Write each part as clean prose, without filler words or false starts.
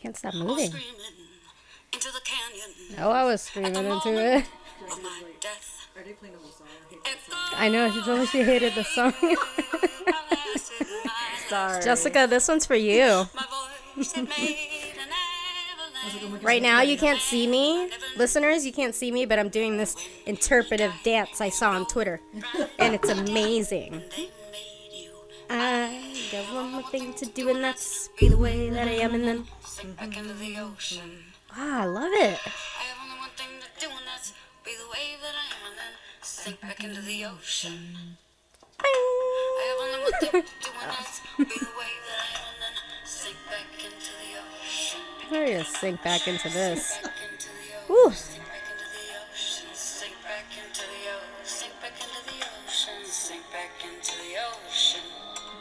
can't stop moving. Into the canyon. Oh, I was screaming into it. Are they playing the whole song? I know, she told me she hated the song. Sorry. Jessica, this one's for you. Right now, you can't see me. Listeners, you can't see me, but I'm doing this interpretive dance I saw on Twitter. And it's amazing. I got one more thing to do, and that's be the way that I am, and then... Ah, I love it. Sink back into the ocean. I'm ready to sink back into this. Woo.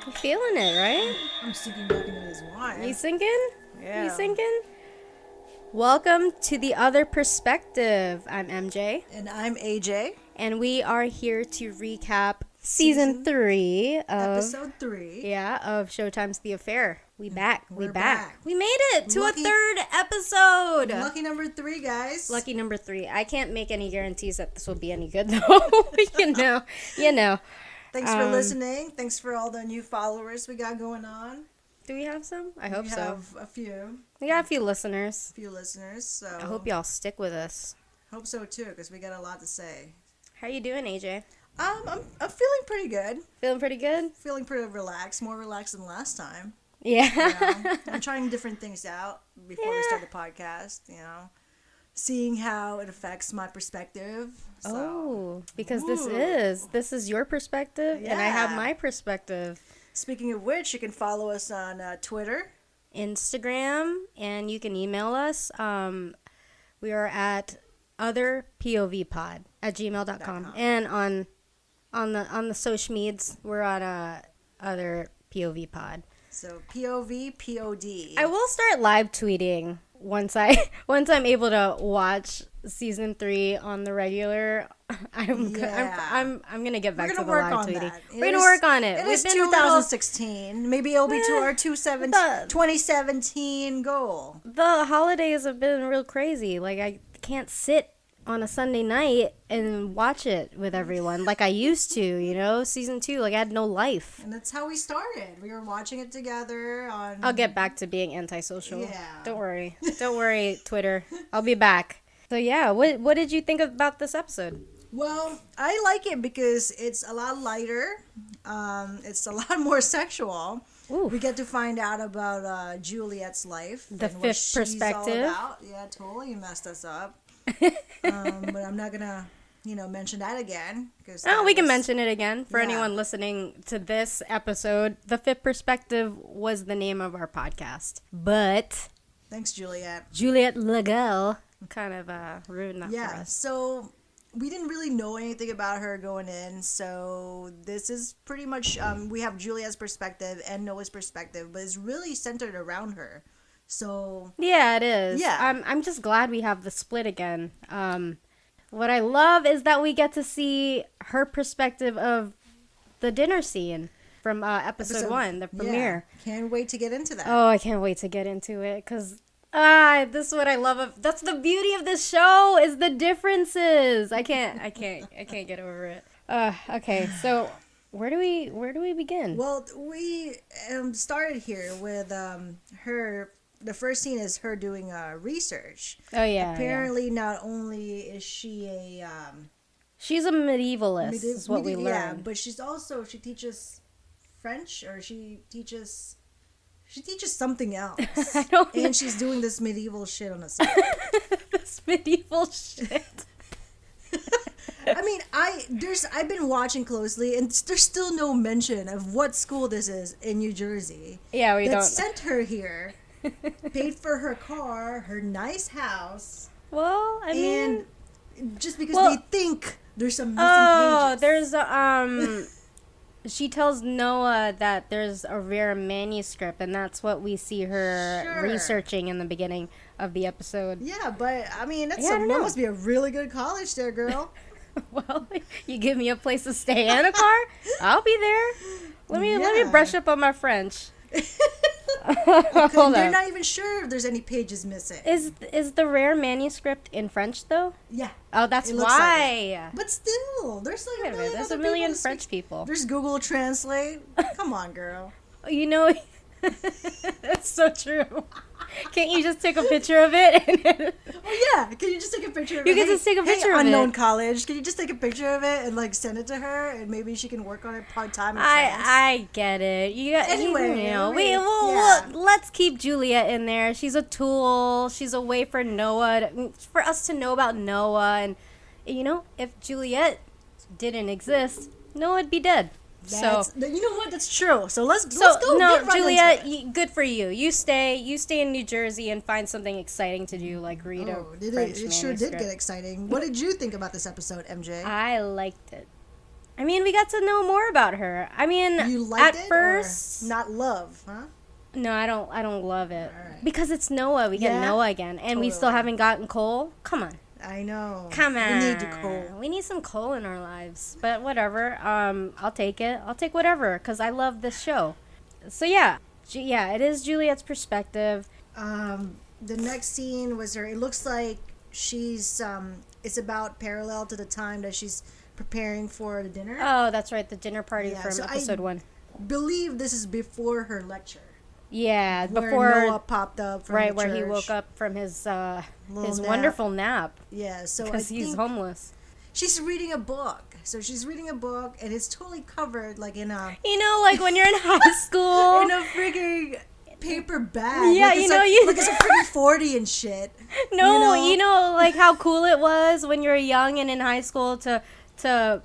I'm feeling it, right? I'm sinking back into this wine. You sinking? Yeah. You sinking? Welcome to The Other Perspective. I'm MJ. And I'm AJ. And we are here to recap season 3 of episode 3. Yeah, of Showtime's The Affair. We back. We're back. We made it to a third episode. Lucky number 3, guys. Lucky number 3. I can't make any guarantees that this will be any good though. you know. Thanks for listening. Thanks for all the new followers we got going on. Do we have some? I hope we so. have a few. We got a few listeners. So I hope y'all stick with us. Hope so too, because we got a lot to say. How you doing, AJ? I'm feeling pretty good. Feeling pretty good? Feeling pretty relaxed. More relaxed than last time. Yeah. I'm trying different things out before we start the podcast, seeing how it affects my perspective. So. Oh, because this is your perspective, and I have my perspective. Speaking of which, you can follow us on Twitter, Instagram, and you can email us. We are at otherpovpod@gmail.com, and on the social medias, we're on other POV pod. So POV. I will start live tweeting once I'm able to watch season 3 on the regular. I'm gonna get back to the live tweeting. We're gonna work on it. It is 2016. Maybe it'll be to our 2017 goal. The holidays have been real crazy. Like, I can't sit on a Sunday night and watch it with everyone like I used to, season 2, like I had no life. And that's how we started. We were watching it together on... I'll get back to being antisocial. Yeah. Don't worry, Twitter. I'll be back. So yeah, what did you think about this episode? Well, I like it because it's a lot lighter. It's a lot more sexual. Ooh. We get to find out about Juliet's life. The and fifth perspective. All about. Yeah, totally messed us up. But I'm not gonna, mention that again. We can mention it again for anyone listening to this episode. The Fifth Perspective was the name of our podcast, but thanks, Juliet. Juliet Legel kind of ruined that for us. Yeah, so we didn't really know anything about her going in. So this is pretty much we have Juliet's perspective and Noah's perspective, but it's really centered around her. So yeah, it is. Yeah, I'm just glad we have the split again. What I love is that we get to see her perspective of the dinner scene from episode 1, the premiere. Yeah. Can't wait to get into that. Oh, I can't wait to get into it because this is what I love. That's the beauty of this show is the differences. I can't get over it. Okay, so where do we begin? Well, we started here with her. The first scene is her doing research. Oh yeah. Apparently, not only is she she's a medievalist. Is what we learned. Yeah, but she teaches French, or she teaches something else. I don't know. And she's doing this medieval shit on the side. This medieval shit. I mean, I've been watching closely, and there's still no mention of what school this is in New Jersey. Yeah, we don't. Sent her here. Paid for her car, her nice house. Well, I mean, just because they think there's some missing pages. There's she tells Noah that there's a rare manuscript, and that's what we see her researching in the beginning of the episode. Yeah, but I mean, that must be a really good college there, girl. Well, you give me a place to stay and a car, I'll be there. Let me brush up on my French. Hold They're on. not even sure if there's any pages missing. Is the rare manuscript in French though? Yeah. Oh, that's It looks like why. But still, there's like Wait a minute, there's a million French people. There's Google Translate. Come on, girl. You know, that's so true. Can't you just take a picture of it? Oh yeah, can you just take a picture of it? You can just take a picture of it. Unknown college, can you just take a picture of it and like send it to her, and maybe she can work on it part time in France? I get it. Anyway, you know, I mean, let's keep Juliet in there. She's a tool. She's a way for for us to know about Noah. And you know, if Juliet didn't exist, Noah'd be dead. You know what? That's true. So let's go. No, get right Juliet, into it. good for you. You stay in New Jersey and find something exciting to do, like read a French It sure did manuscript. get exciting. What did you think about this episode, MJ? I liked it. I mean, we got to know more about her. I mean, You liked at it first, or not love, huh? no, I don't love it Alright. because it's Noah. We get Yeah, Noah again, and we still totally. haven't gotten Cole. Come on. I know. Come on. We need Nicole. We need some coal in our lives. But whatever. I'll take it. I'll take whatever because I love this show. So yeah. It is Juliet's perspective. The next scene was her. It looks like she's. It's about parallel to the time that she's preparing for the dinner. Oh, that's right. The dinner party Yeah, from so episode 1. Believe this is before her lecture. Yeah, Where before Noah popped up from right the where he church. woke up from his Little nap. wonderful nap Yeah, so I because he's think homeless. she's reading a book. So she's reading a book, and it's totally covered, like in a You know, like when you're in high school. in a freaking paper bag. Yeah, like you it's know, like, you- like it's a freaking 40 and shit. No, you know? like how cool it was when you were young and in high school to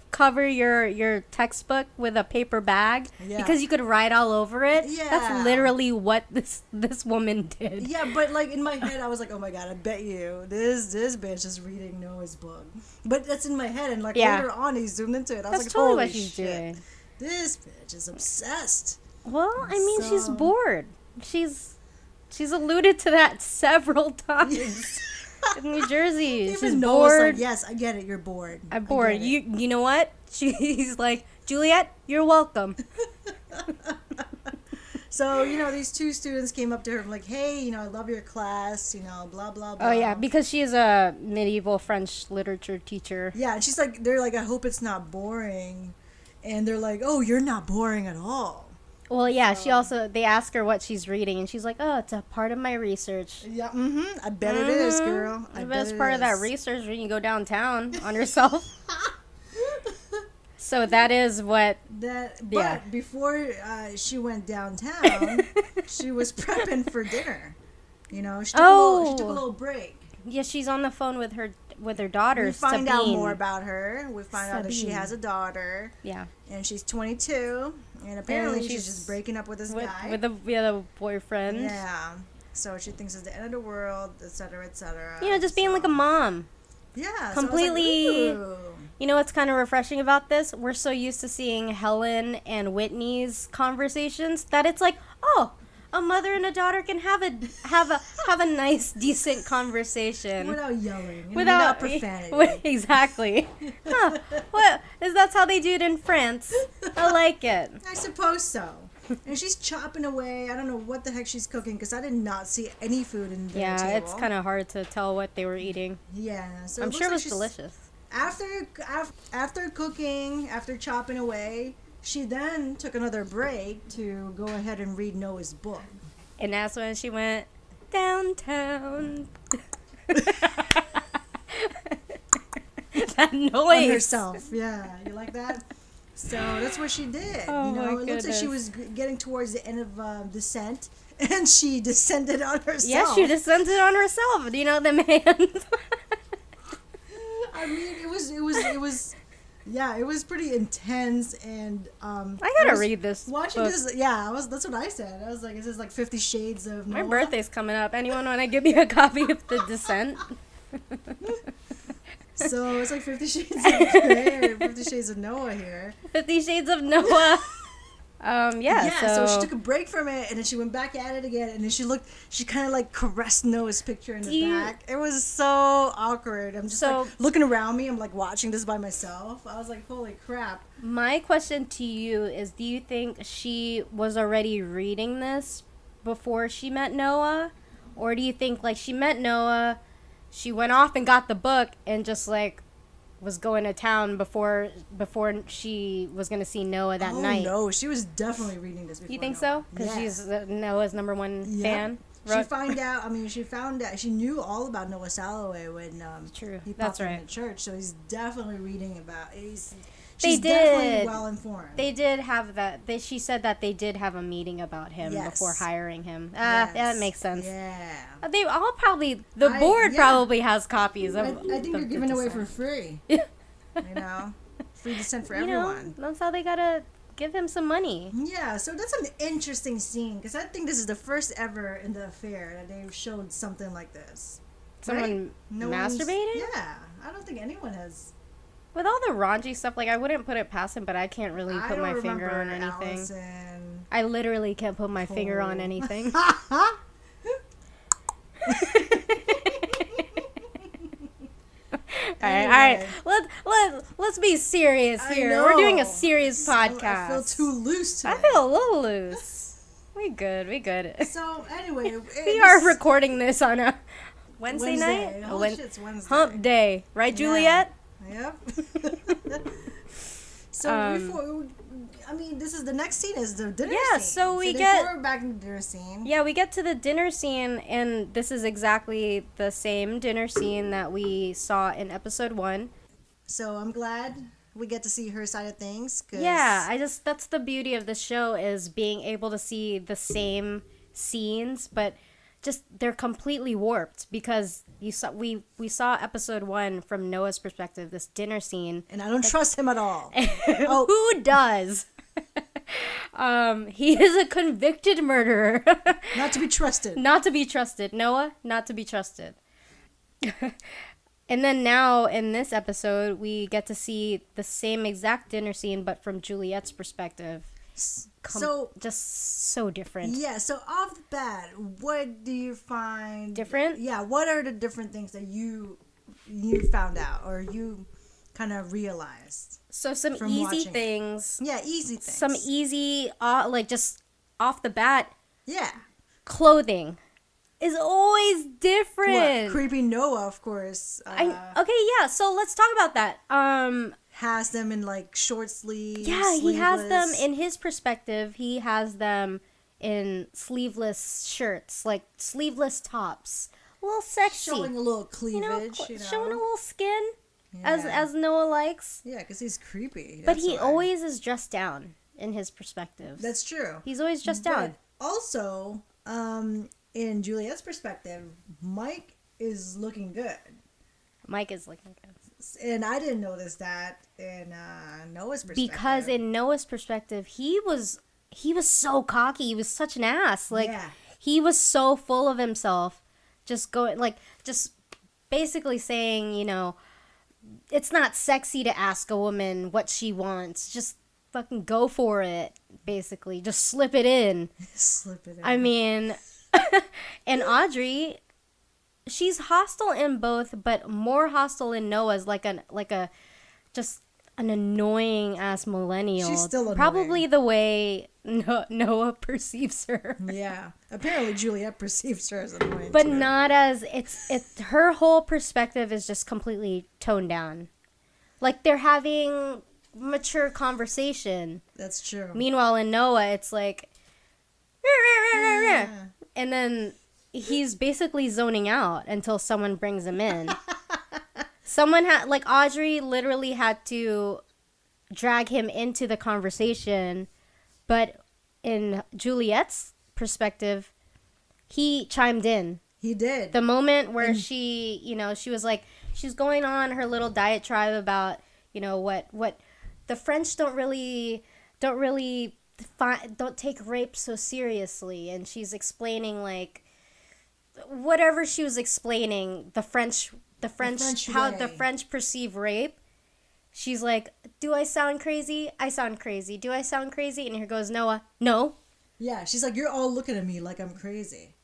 cover your textbook with a paper bag Yeah. because you could write all over it. Yeah. That's literally what this woman did. Yeah, but like in my head, I was like, "Oh my god, I bet you this bitch is reading Noah's book." But that's in my head, and like Yeah. later on, he zoomed into it. I was That's like, totally "Holy what she's shit, doing. this bitch is obsessed." Well, I mean, she's So- bored. She's alluded to that several times. In New Jersey, she's Even Noah's bored. like, "Yes, I get it. You're bored. I'm I bored. get it." You know what? He's like, Juliet, you're welcome. So these two students came up to her like, "Hey, I love your class. Blah blah blah." Oh yeah, because she is a medieval French literature teacher. Yeah, and she's like, they're like, "I hope it's not boring," and they're like, "Oh, you're not boring at all." Well, yeah, they ask her what she's reading, and she's like, "Oh, it's a part of my research." Yeah, I bet it is, girl. I The bet best it part of that is. research when you go downtown on yourself. So that is what. But Yeah. before she went downtown, she was prepping for dinner. She took a little break. Yeah, she's on the phone with her daughter. We find out Sabine. more about her. We find out that she Sabine. has a daughter, Yeah, and she's 22, and apparently And she's she's just breaking up with this guy. with the other boyfriend. Yeah. So she thinks it's the end of the world, etc., etc. Just being like a mom. Yeah. So I was like, completely- ooh. You know what's kind of refreshing about this? We're so used to seeing Helen and Whitney's conversations that it's like, oh, a mother and a daughter can have a nice, decent conversation Without yelling. And without profanity. Exactly. Huh. What is that's how they do it in France? I like it. I suppose so. And she's chopping away. I don't know what the heck she's cooking because I did not see any food in the Yeah, table. it's kind of hard to tell what they were eating. Yeah, so I'm looks sure it like was she's- delicious. After cooking, after chopping away, she then took another break to go ahead and read Noah's book. And that's when she went downtown. That noise. On herself. Yeah, you like that? So that's what she did. Oh my it looks like she goodness. was getting towards the end of descent, and she descended on herself. Yeah, she descended on herself. Do you know the man? I mean, it was. Yeah, it was pretty intense, and I gotta was read this Watching book. this, yeah, that's what I said. I was like, "Is this like 50 Shades of My Noah?" birthday's coming up. Anyone want to give me a copy of The Descent? So it's like 50 Shades of Grey or 50 Shades of Noah here. 50 Shades of Noah. Yeah, so she took a break from it, and then she went back at it again, and then she kind of like caressed Noah's picture in the back. It was so awkward. I'm just like looking around me. I'm like watching this by myself. I was like, holy crap. My question to you is, do you think she was already reading this before she met Noah? Or do you think, like, she met Noah, she went off and got the book and just, like, was going to town before she was going to see Noah that night? Oh, no. She was definitely reading this before You think Noah. so? Because Yeah. she's Noah's number one fan? She found out. She knew all about Noah Salloway when True. he That's popped in right. the church. So he's definitely reading about. They She's did. definitely well informed. They did have that. She said that they did have a meeting about him Yes. before hiring him. Yes. That makes sense. Yeah. They all probably, the board probably has copies of. I think they're giving away for free. You know, free descent for everyone. That's how they gotta give him some money. Yeah, so that's an interesting scene because I think this is the first ever in the affair that they've showed something like this. Someone masturbating? Yeah, I don't think anyone has. With all the raunchy stuff, like, I wouldn't put it past him, but I can't really put my finger on anything. Allison. I literally can't put my finger on anything. All right. Let's be serious here. We're doing a serious podcast. I feel too loose today. I feel a little loose. We good. So anyway, We are recording this on a Wednesday night. Oh, shit's Wednesday. Hump day, right, Juliet? Yep. So before, this is the next scene is the dinner scene. Yeah, so we're back in the dinner scene. Yeah, we get to the dinner scene, and this is exactly the same dinner scene that we saw in episode 1. So I'm glad we get to see her side of things. 'Cause That's the beauty of the show, is being able to see the same scenes, but just they're completely warped, because we saw episode 1 from Noah's perspective, this dinner scene, and I don't trust him at all. Who does? He is a convicted murderer. Not to be trusted. Not to be trusted. Noah, not to be trusted. And then now in this episode, we get to see the same exact dinner scene, but from Juliet's perspective. Just so different. Yeah, so off the bat, what do you find different? Yeah, what are the different things that you found out or you kind of realized? So some easy things. Yeah, easy things. Some easy, like just off the bat. Yeah. Clothing is always different. What? Creepy Noah, of course. So let's talk about that. Has them in like short sleeves. Yeah, he has them in his perspective. He has them in sleeveless shirts, like sleeveless tops, a little sexy, showing a little cleavage, showing a little skin, as Noah likes. Yeah, because he's creepy. But he always is dressed down in his perspective. That's true. He's always dressed down. Also, in Juliet's perspective, Mike is looking good. Mike is looking good. And I didn't notice that in Noah's perspective. Because in Noah's perspective, he was so cocky. He was such an ass. He was so full of himself. Just basically saying, it's not sexy to ask a woman what she wants. Just fucking go for it, basically. Just slip it in. Slip it in. I mean, and Audrey, she's hostile in both, but more hostile in Noah's, like just an annoying ass millennial. She's still annoying. Probably the way Noah perceives her. Yeah, apparently Juliet perceives her as annoying, but too. not as it's her whole perspective is just completely toned down. Like they're having mature conversation. That's true. Meanwhile, in Noah, it's like, and then he's basically zoning out until someone brings him in. Audrey literally had to drag him into the conversation, but in Juliet's perspective, he chimed in. He did. The moment where she was like, she's going on her little diatribe about, what the French don't take rape so seriously, and she's explaining like whatever she was explaining, the French how way. the French perceive rape. She's like, do I sound crazy? I sound crazy. Do I sound crazy? And here goes Noah. No. Yeah, she's like, you're all looking at me like I'm crazy.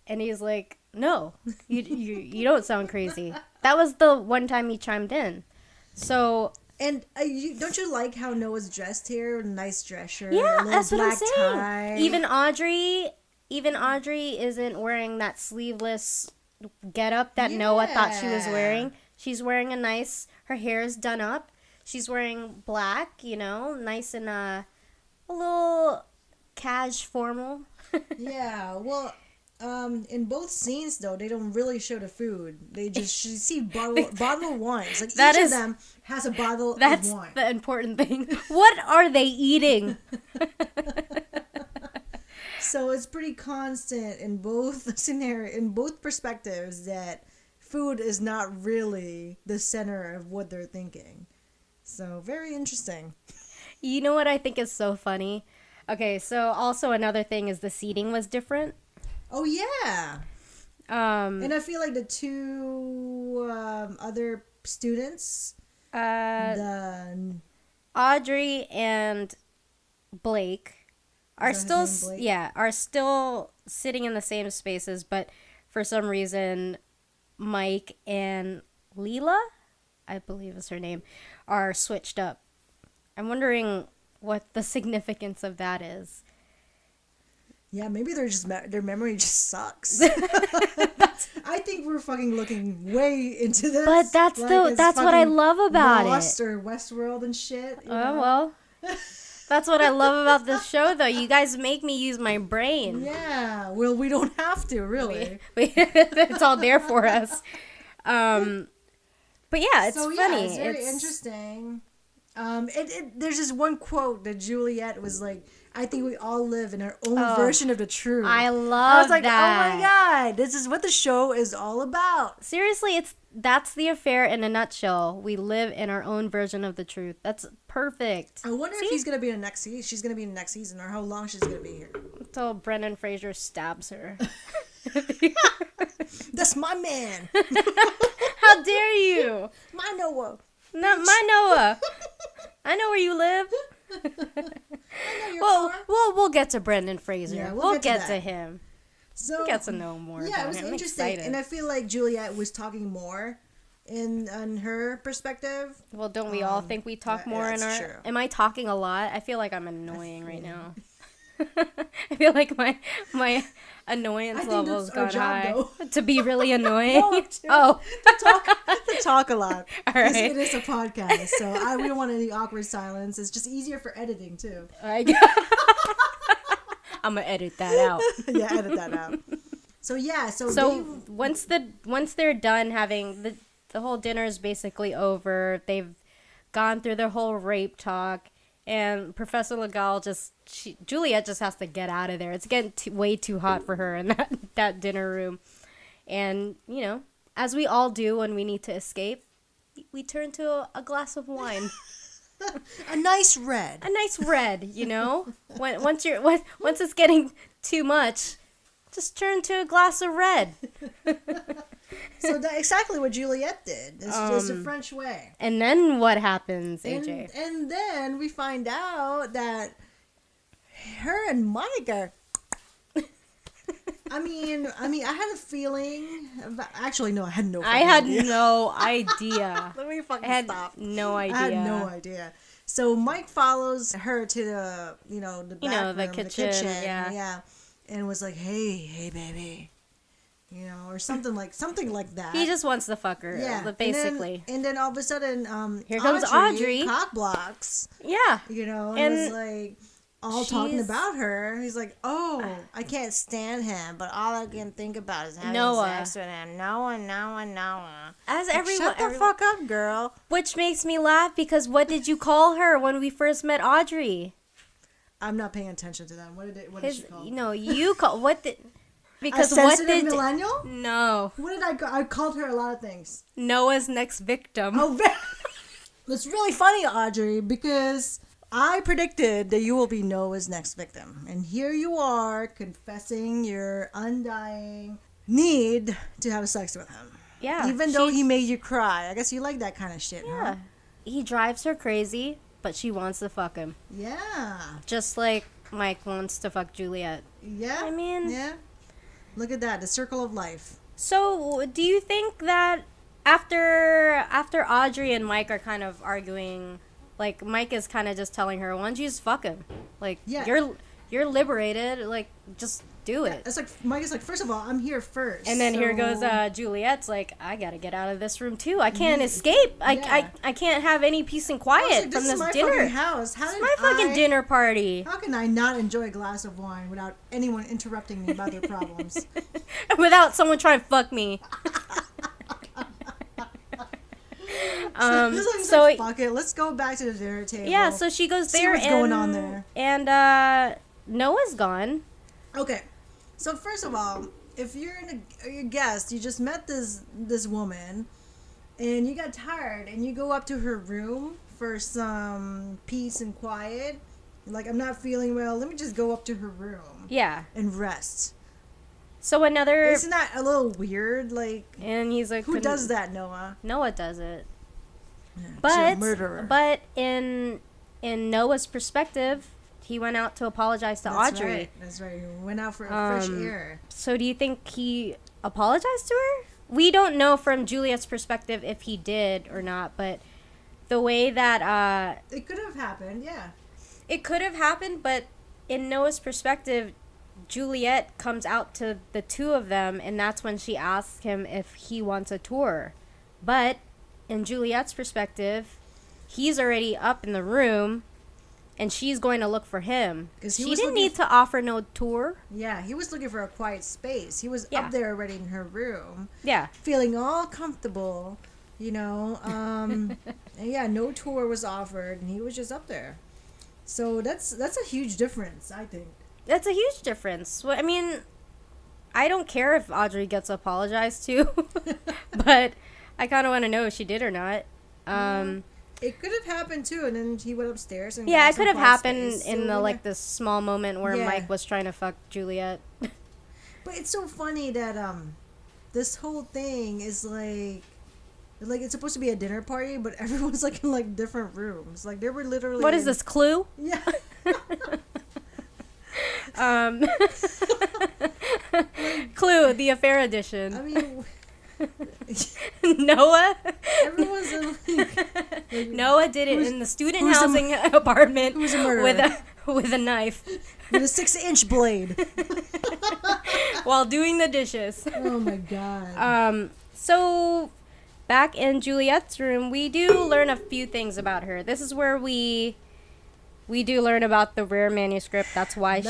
And he's like, no, you don't sound crazy. That was the one time he chimed in. So. And don't you like how Noah's dressed here? Nice dress shirt. Yeah, a that's what I'm black saying. tie. Even Audrey even Audrey isn't wearing that sleeveless getup that Noah thought she was wearing. She's wearing her hair is done up. She's wearing black, nice and a little cash formal. Yeah, well, in both scenes though, they don't really show the food. They just you see bottle of wines. Like each of them has a bottle of wine. That's the important thing. What are they eating? So it's pretty constant in both perspectives that food is not really the center of what they're thinking. So very interesting. You know what I think is so funny? Okay, so also another thing is the seating was different. Oh yeah. And I feel like the two other students, Audrey and Blake are still sitting in the same spaces, but for some reason Mike and Leela, I believe is her name, are switched up. I'm wondering what the significance of that is. Yeah, maybe their memory just sucks. I think we're fucking looking way into this. But that's what I love about Lost it. or Westworld and shit. Oh well. That's what I love about this show, though. You guys make me use my brain. Yeah. Well, we don't have to, really. It's all there for us. But yeah, it's funny. Yeah, it's very interesting. There's this one quote that Juliet was like, I think we all live in our own version of the truth. I love I was like, that. oh my God, this is what the show is all about. Seriously, that's the affair in a nutshell. We live in our own version of the truth. That's perfect. I wonder if he's going to be in the next season. She's going to be in the next season, or how long she's going to be here. Until Brendan Fraser stabs her. That's my man. How dare you? My Noah. Not my Noah. I know where you live. We'll get to Brendan Fraser. Yeah, we'll get get to him. So We'll get to know more. Yeah, about it was him. interesting, and I feel like Juliet was talking more in her perspective. Well, don't we all think we talk more in our? True. Am I talking a lot? I feel like I'm annoying right now. I feel like my annoyance level's gone high. To be really annoying. To talk a lot. All right. It is a podcast, so we don't want any awkward silence. It's just easier for editing too. I'm gonna edit that out. Yeah, edit that out. So once they're done having the whole dinner is basically over. They've gone through their whole rape talk, and Professor Legal Juliet just has to get out of there. It's getting way too hot for her in that dinner room, and as we all do when we need to escape, we turn to a glass of wine. A nice red. Once it's getting too much, just turn to a glass of red. So that's exactly what Juliet did. It's just the French way. And then what happens, AJ? And then we find out that her and Monica. I mean, I had a feeling. Actually, no, I had no. I had no idea. Let me fucking stop. No idea. I had no idea. So Mike follows her to the the back room, the kitchen, yeah, and was like, hey, baby, or something like that. He just wants to fuck her, basically. And then all of a sudden, here comes Audrey. Cock blocks. Yeah, and was like all talking about her. He's like, oh, I can't stand him, but all I can think about is having sex with him. Noah. As everyone, shut the fuck up, girl. Which makes me laugh because what did you call her when we first met Audrey? I'm not paying attention to that. What did she call? You call what did? Because a sensitive millennial? No. What did I called her a lot of things. Noah's next victim. Oh, it's really funny, Audrey, because I predicted that you will be Noah's next victim. And here you are confessing your undying need to have sex with him. Yeah. Even though he made you cry. I guess you like that kind of shit, huh? He drives her crazy, but she wants to fuck him. Yeah. Just like Mike wants to fuck Juliet. Yeah. I mean... Yeah. Look at that. The circle of life. So, do you think that after Audrey and Mike are kind of arguing... Like, Mike is kind of just telling her, why don't you just fuck him? Like, you're liberated. Like, just do it. It's like Mike is like, first of all, I'm here first. And then here goes Juliet's like, I gotta get out of this room too. I can't escape. I can't have any peace and quiet like, from this is this my dinner. fucking house. How It's did my fucking dinner party. How can I not enjoy a glass of wine without anyone interrupting me about their problems? Without someone trying to fuck me. So like, fuck it. Let's go back to the dinner table. Yeah, so she goes there what's going on there. And Noah's gone. Okay, so first of all, if you're a guest, you just met this woman, and you got tired, and you go up to her room for some peace and quiet. Like, I'm not feeling well. Let me just go up to her room. Yeah. And rest. So another. Isn't that a little weird? Like. And he's like, who does that, Noah? Noah does it. Yeah, But murderer. But in Noah's perspective, he went out to apologize to Audrey. That's right. He went out for fresh air. So do you think he apologized to her? We don't know from Juliet's perspective if he did or not, but the way that it could have happened, yeah. It could have happened, but in Noah's perspective, Juliet comes out to the two of them, and that's when she asks him if he wants a tour. But in Juliet's perspective, he's already up in the room, and she's going to look for him. She didn't need to offer no tour. Yeah, he was looking for a quiet space. He was up there already in her room. Yeah. Feeling all comfortable, you know. And yeah, no tour was offered, and he was just up there. So that's a huge difference, I think. That's a huge difference. Well, I mean, I don't care if Audrey gets apologized to, but I kind of want to know if she did or not. It could have happened too, and then he went upstairs and yeah, it could have happened in the like this small moment where Yeah. Mike was trying to fuck Juliet. But it's so funny that this whole thing is like it's supposed to be a dinner party, but everyone's like in like different rooms. Like they were literally. What is this, Clue? Yeah. Clue, the affair edition. I mean, Noah. everyone's in like Noah did it in the student who's a- housing apartment who's a murderer? with a knife with a 6-inch blade. while doing the dishes. Oh my god. So back in Juliet's room, we do learn a few things about her. This is where we do learn about the rare manuscript. That's why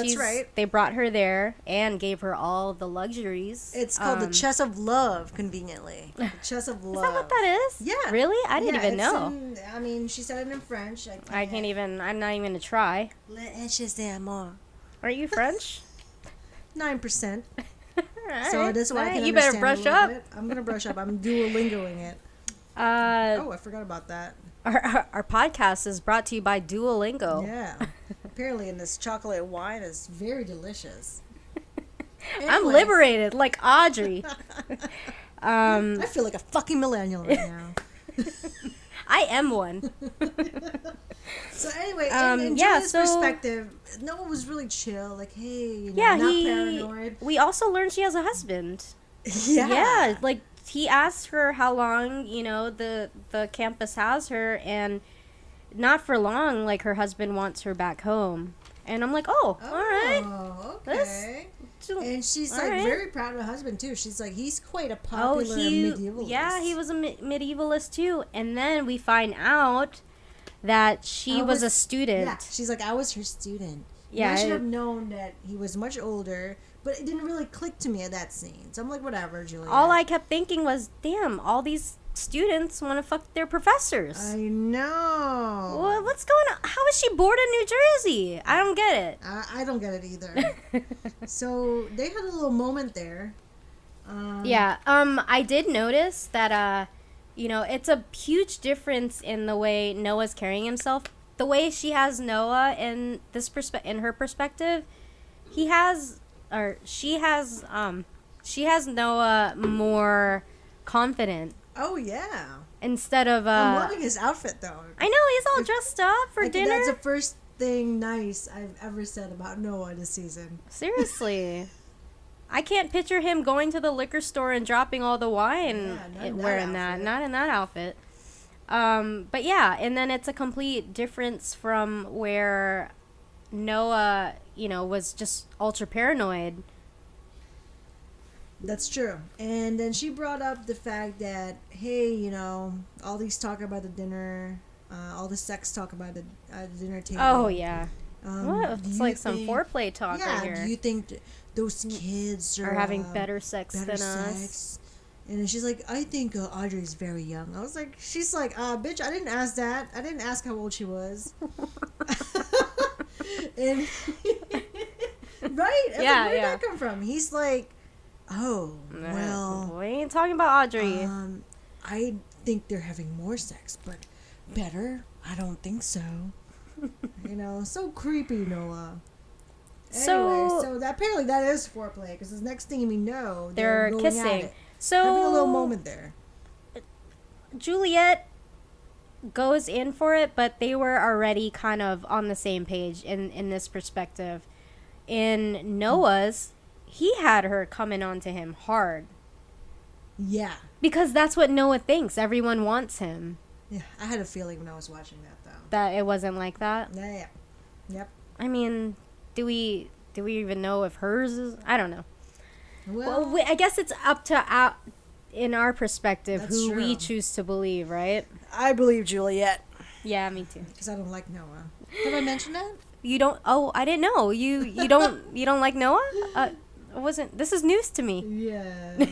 they brought her there and gave her all the luxuries. It's called the Chest of Love, conveniently. The Chest of Love. Is that what that is? Yeah. Really? I didn't even know. I mean, she said it in French. I can't even. I'm not even gonna try. Le inches d'amour. Are you French? 9%. Alright, So that's why I can you better understand brush a little up. bit. I'm gonna brush up. I'm Duolingoing it. Oh, I forgot about that. Our podcast is brought to you by Duolingo. Yeah. Apparently, in this chocolate wine is very delicious. I'm Anyway, liberated, like Audrey. I feel like a fucking millennial right now. I am one. So anyway, in yeah, Julia's so- perspective, Noah was really chill. Like, hey, you know, Yeah, not paranoid. We also learned she has a husband. Yeah. Yeah, like he asked her how long, the campus has her, and not for long, like her husband wants her back home. And I'm like, all right. Oh, This- okay. And she's all like right. very proud of her husband too. She's like, he's quite a popular medievalist. Yeah, he was a medievalist too. And then we find out that she was a student. Yeah, she's like, I was her student. Yeah, I should have known that he was much older, but it didn't really click to me at that scene. So I'm like, whatever, Julia. All I kept thinking was, damn, all these students want to fuck their professors. I know. Well, what's going on? How is she born in New Jersey? I don't get it. I don't get it either. So they had a little moment there. Yeah. I did notice that. It's a huge difference in the way Noah's carrying himself. The way she has Noah in in her perspective, she has Noah more confident. Oh yeah. Instead of I'm loving his outfit though. I know he's all dressed up for I think dinner. that's the first thing nice I've ever said about Noah this season. Seriously. I can't picture him going to the liquor store and dropping all the wine wearing that. Not in that outfit. But yeah, and then it's a complete difference from where Noah, was just ultra paranoid That's true. And then she brought up the fact that, hey, all these talk about the dinner, all the sex talk about the dinner table. Oh yeah. What? Do It's you like some think- foreplay talk Yeah, right here. do you think those kids Are having better sex better than sex? us? And then she's like, I think Audrey's very young. I was like, she's like, bitch, I didn't ask that. I didn't ask how old she was. And right? I was Yeah, like, where did yeah. that come from? He's like, oh, well, We ain't talking about Audrey. I think they're having more sex, but better? I don't think so. So creepy, Noah. Anyway, so apparently that is foreplay, because the next thing we know, They're going at kissing. it. So Having a little moment there. Juliet goes in for it, but they were already kind of on the same page in this perspective. In Noah's, he had her coming on to him hard. Yeah. Because that's what Noah thinks. Everyone wants him. Yeah, I had a feeling when I was watching that, though. That it wasn't like that. Yeah. Yep. I mean, do we even know if hers is? I don't know. Well, I guess it's up to in our perspective That's who we true. choose to believe, right? I believe Juliet, Yeah, me too. because I don't like Noah. Have I mentioned that? You don't? Oh, I didn't know. You don't like Noah? It wasn't. This is news to me. Yeah.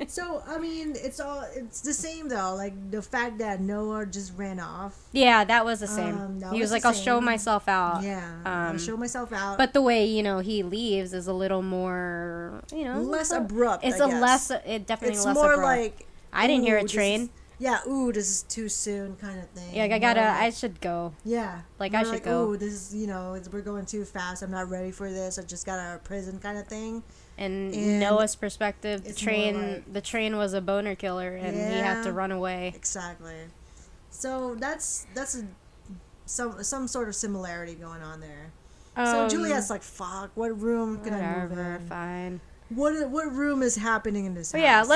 So, I mean, it's the same, though. Like, the fact that Noah just ran off. Yeah, that was the same. that He was was like, the "I'll show same. myself out." Yeah. I'll show myself out. But the way he leaves is a little more less abrupt, It's I a guess. less. It definitely it's less more abrupt. like, I didn't hear a this train. is- yeah, ooh, this is too soon kind of thing. Yeah, I More gotta. like- I should go. Yeah. Like, More I should go. Ooh, this is, we're going too fast. I'm not ready for this. I just got out of prison kind of thing. And Noah's perspective, it's more like- the train was a boner killer, and he had to Yeah. run away. Exactly. So that's some sort of similarity going on there. So Juliet's like, fuck, what room can I move Whatever, in? fine. What room is happening in this But house? yeah,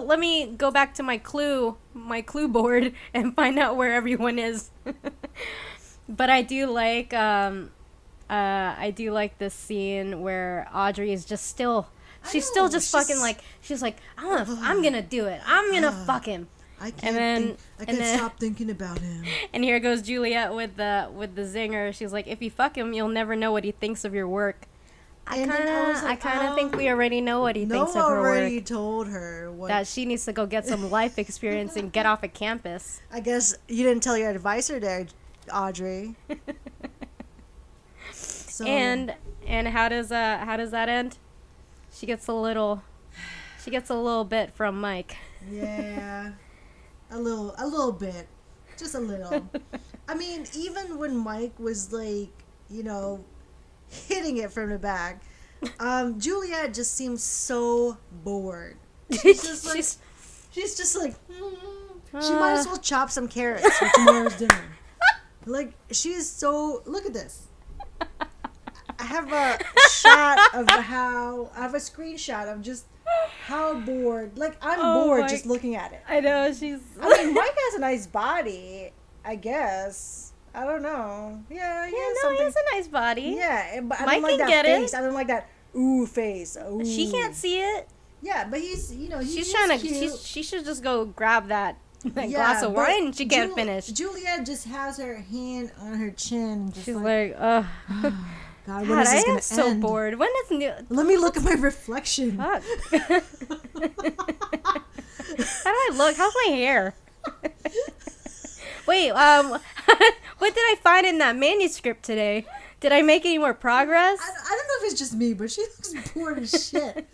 let me go back to my clue board and find out where everyone is. But I do like this scene where Audrey is just still she's still know, just she's- fucking like she's like I'm gonna do it. I'm gonna fuck him. I can't and then- think, I and can't then- stop thinking about him. And here goes Juliet with the zinger. She's like, if you fuck him, you'll never know what he thinks of your work. And then I was like, I think we already know what he thinks Noah of her already work. told her what. That she needs to go get some life experience and get off of campus. I guess you didn't tell your advisor there, Audrey. So, And how does that end? She gets a little bit from Mike. yeah, a little bit, just a little. I mean, even when Mike was like, hitting it from the back, Juliet just seems so bored. She's just like, she's just like, she might as well chop some carrots for tomorrow's dinner. Like, she's so. Look at this. I have a screenshot of just how bored. Like, I'm bored just looking at it. I know she's. I mean, Mike has a nice body, I guess. I don't know. Yeah, He has a nice body. Yeah, but I Mike don't like can that get it. face. I don't like that ooh face. Ooh. She can't see it. Yeah, but he's She's trying to. cute. She should just go grab that Yeah, glass of but wine. She can't finish. Juliet just has her hand on her chin. Just She's like, ugh. God, when God, is I this am gonna so end? bored. When is new? Let me look at my reflection. Fuck. How do I look? How's my hair? Wait, what did I find in that manuscript today? Did I make any more progress? I don't know if it's just me, but she looks bored as shit.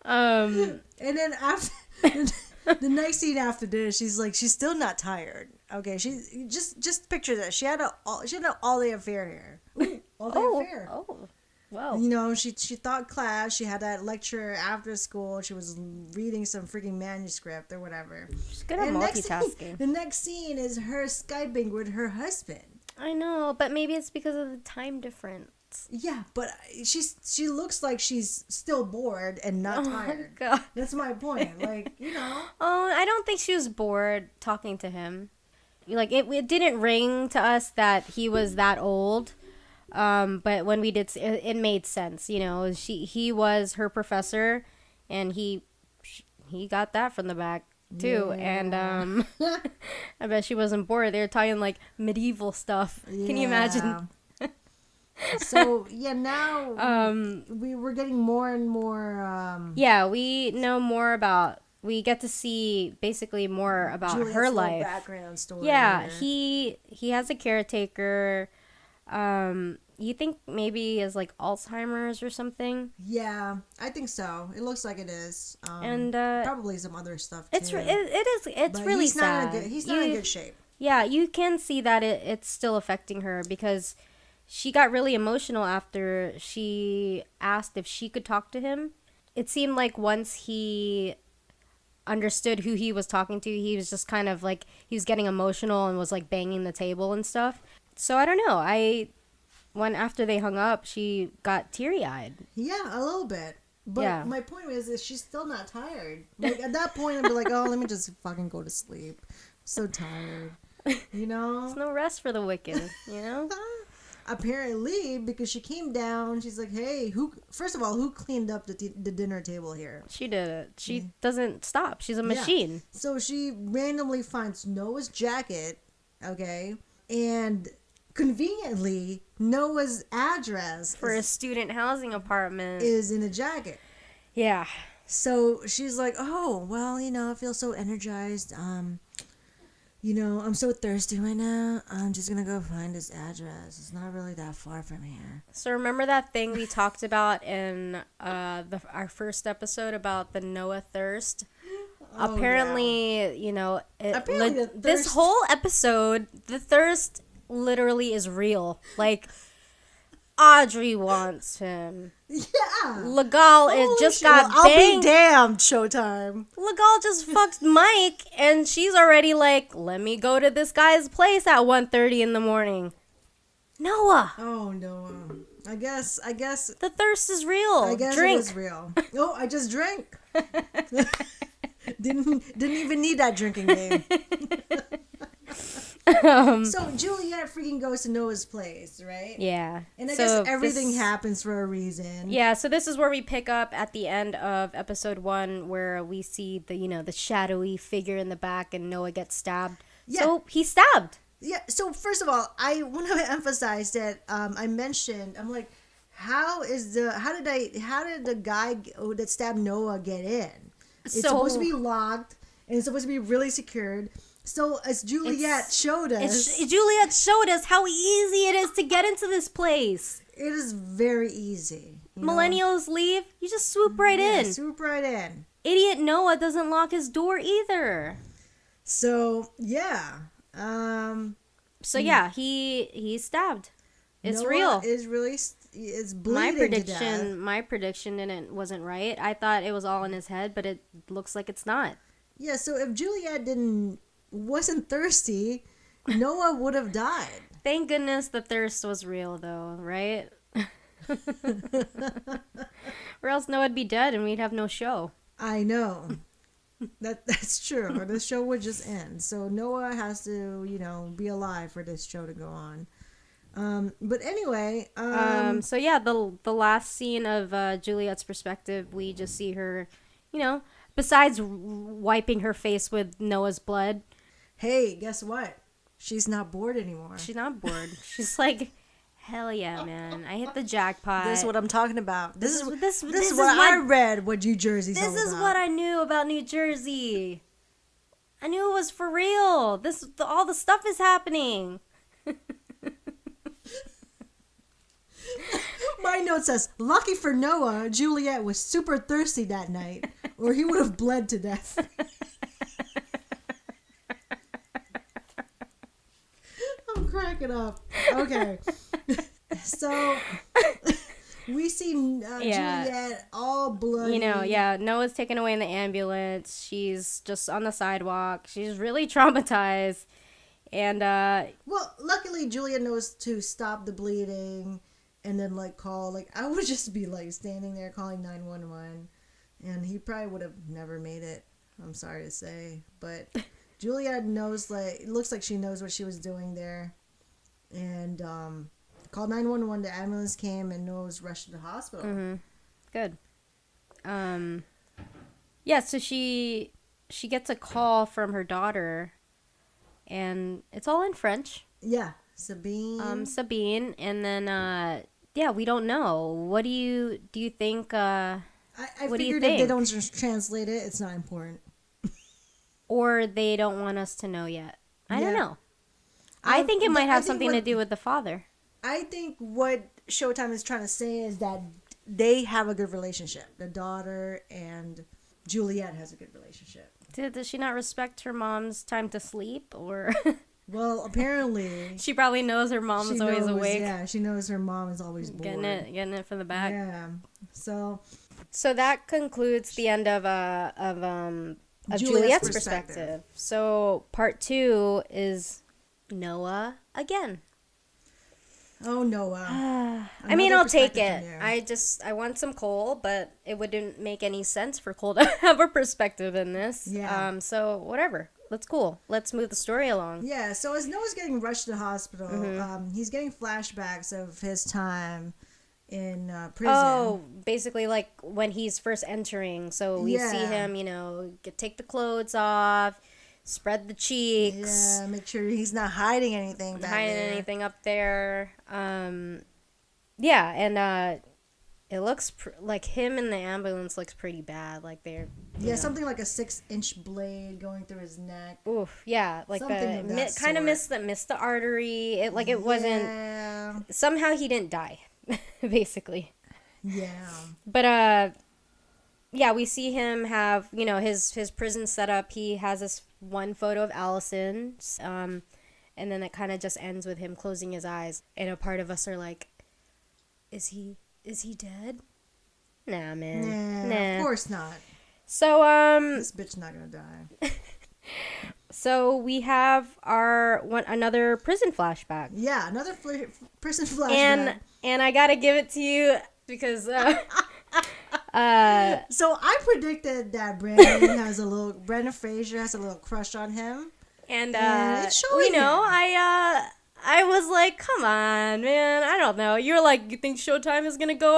And then after the next scene after this, she's like, she's still not tired. Okay, she's just picture this. She had an all day affair here. Ooh, all day affair. Oh, well. She taught class. She had that lecture after school. She was reading some freaking manuscript or whatever. She's good at And multitasking. the next scene is her Skyping with her husband. I know, but maybe it's because of the time difference. Yeah, but she looks like she's still bored and not tired. Oh, God. That's my point. Like, Oh, I don't think she was bored talking to him. Like, it didn't ring to us that he was that old. But when we did, it made sense. He was her professor, and he got that from the back too. Yeah. And I bet she wasn't bored. They were talking like medieval stuff. Can you imagine? So now we're getting more and more. Yeah, we know more about. We get to see basically more about Juliet's her little life. background story. Yeah, here. he has a caretaker. You think maybe is like Alzheimer's or something? Yeah, I think so. It looks like it is. And probably some other stuff too. it's But really he's sad. He's not in good shape. Yeah, you can see that it's still affecting her because she got really emotional after she asked if she could talk to him. It seemed like once he understood who he was talking to, he was just kind of like, he was getting emotional and was like banging the table and stuff. So I don't know. When after they hung up, she got teary-eyed. Yeah, a little bit. But Yeah. my point is she's still not tired. Like at that point, I'd be like, oh, let me just fucking go to sleep. I'm so tired. You know? There's no rest for the wicked, you know? Apparently, because she came down, she's like, hey, first of all, who cleaned up the dinner table here? She did it. She doesn't stop. She's a machine. Yeah. So she randomly finds Noah's jacket, okay, and conveniently, Noah's address For a student housing apartment. is in a jacket. Yeah. So she's like, oh, well, I feel so energized. I'm so thirsty right now. I'm just going to go find his address. It's not really that far from here. So remember that thing we talked about in our first episode about the Noah thirst? Oh, Apparently, Apparently the this thirst- whole episode, the thirst literally is real. Like, Audrey wants him. Yeah. Legal Holy just shit. got Well, I'll banged. be damned, Showtime. Legal just fucked Mike, and she's already like, let me go to this guy's place at 1:30 in the morning. Noah, Oh, no. I guess the thirst is real. Drink. it is real. Oh, I just drank. didn't even need that drinking game. So Juliet freaking goes to Noah's place, right? Yeah. And I So guess everything this- happens for a reason. Yeah, so this is where we pick up at the end of episode 1 where we see the shadowy figure in the back and Noah gets stabbed. Yeah. So he's stabbed. Yeah. So first of all, I want to emphasize that I mentioned, I'm like, how did the guy that stabbed Noah get in? It's So- supposed to be locked and it's supposed to be really secured. So as Juliet showed us, Juliet showed us how easy it is to get into this place. it is very easy. you know? Millennials leave, you just swoop right Yeah, in. swoop right in. Idiot Noah doesn't lock his door either. So yeah, So yeah, he's stabbed. It's Noah real. is really it's bleeding to death. My prediction wasn't right. I thought it was all in his head, but it looks like it's not. Yeah. So if Juliet wasn't thirsty, Noah would have died. Thank goodness the thirst was real, though, right? Or else Noah'd be dead and we'd have no show. I know. That's true. Or the show would just end. So Noah has to, be alive for this show to go on. But anyway, So yeah, the last scene of Juliet's perspective, we just see her, besides wiping her face with Noah's blood, hey, guess what? She's not bored anymore. she's not bored. She's like, hell yeah, man! I hit the jackpot. This is what I'm talking about. This is this what is I read. What New Jersey's all This is about. what I knew about New Jersey. I knew it was for real. All the stuff is happening. My note says, lucky for Noah, Juliet was super thirsty that night, or he would have bled to death. I'm cracking up. Okay. So, we see Juliet all bloody. Noah's taken away in the ambulance. She's just on the sidewalk. She's really traumatized. And, Well, luckily, Juliet knows to stop the bleeding and then, call. I would just be, standing there calling 911. And he probably would have never made it. I'm sorry to say. But Juliet knows, it looks like she knows what she was doing there. And called 911. The ambulance came and Noah was rushed to the hospital. Mm-hmm. Good. Yeah, so she gets a call from her daughter, and it's all in French. Yeah, Sabine. Sabine, and then yeah, we don't know. What do you think? I what do you figured if they think? don't just translate it, it's not important. Or they don't want us to know yet. I don't Yeah. know. I think it might I have think something to do with the father. I think what Showtime is trying to say is that they have a good relationship. The daughter and Juliet has a good relationship. Does she not respect her mom's time to sleep, or Well, apparently she probably knows her mom's she always knows, awake, yeah, she knows her mom is always bored. getting it from the back. Yeah. So So that concludes the end of Juliet's Juliet's perspective. perspective. So part 2 is Noah again. oh Noah. I mean, Another I'll take perspective it. from you. I want some Cole, but it wouldn't make any sense for Cole to have a perspective in this. Yeah. So whatever. That's cool. Let's move the story along. Yeah, so as Noah's getting rushed to the hospital, Mm-hmm. he's getting flashbacks of his time in prison. Oh, basically like when he's first entering. So we see Yeah. him, take the clothes off, spread the cheeks. Yeah, make sure he's not hiding anything back Hiding there. anything up there. Yeah, and it looks like him in the ambulance looks pretty bad. Like they're Yeah, something like a 6-inch blade going through his neck. oof, yeah, like Something of that kind of sort. missed the artery. It wasn't. Yeah. Somehow he didn't die, basically. Yeah. But yeah, we see him have his prison setup. He has this one photo of Allison, and then it kind of just ends with him closing his eyes. And a part of us are like, is he dead? Nah, man. Nah, Nah. of course not. So This bitch not gonna die. so we have another prison flashback. Yeah, another prison flashback. And I gotta give it to you because So I predicted that Brendan Fraser has a little crush on him. and it's showing here. I was like, come on, man. I don't know. You're like, you think Showtime is gonna go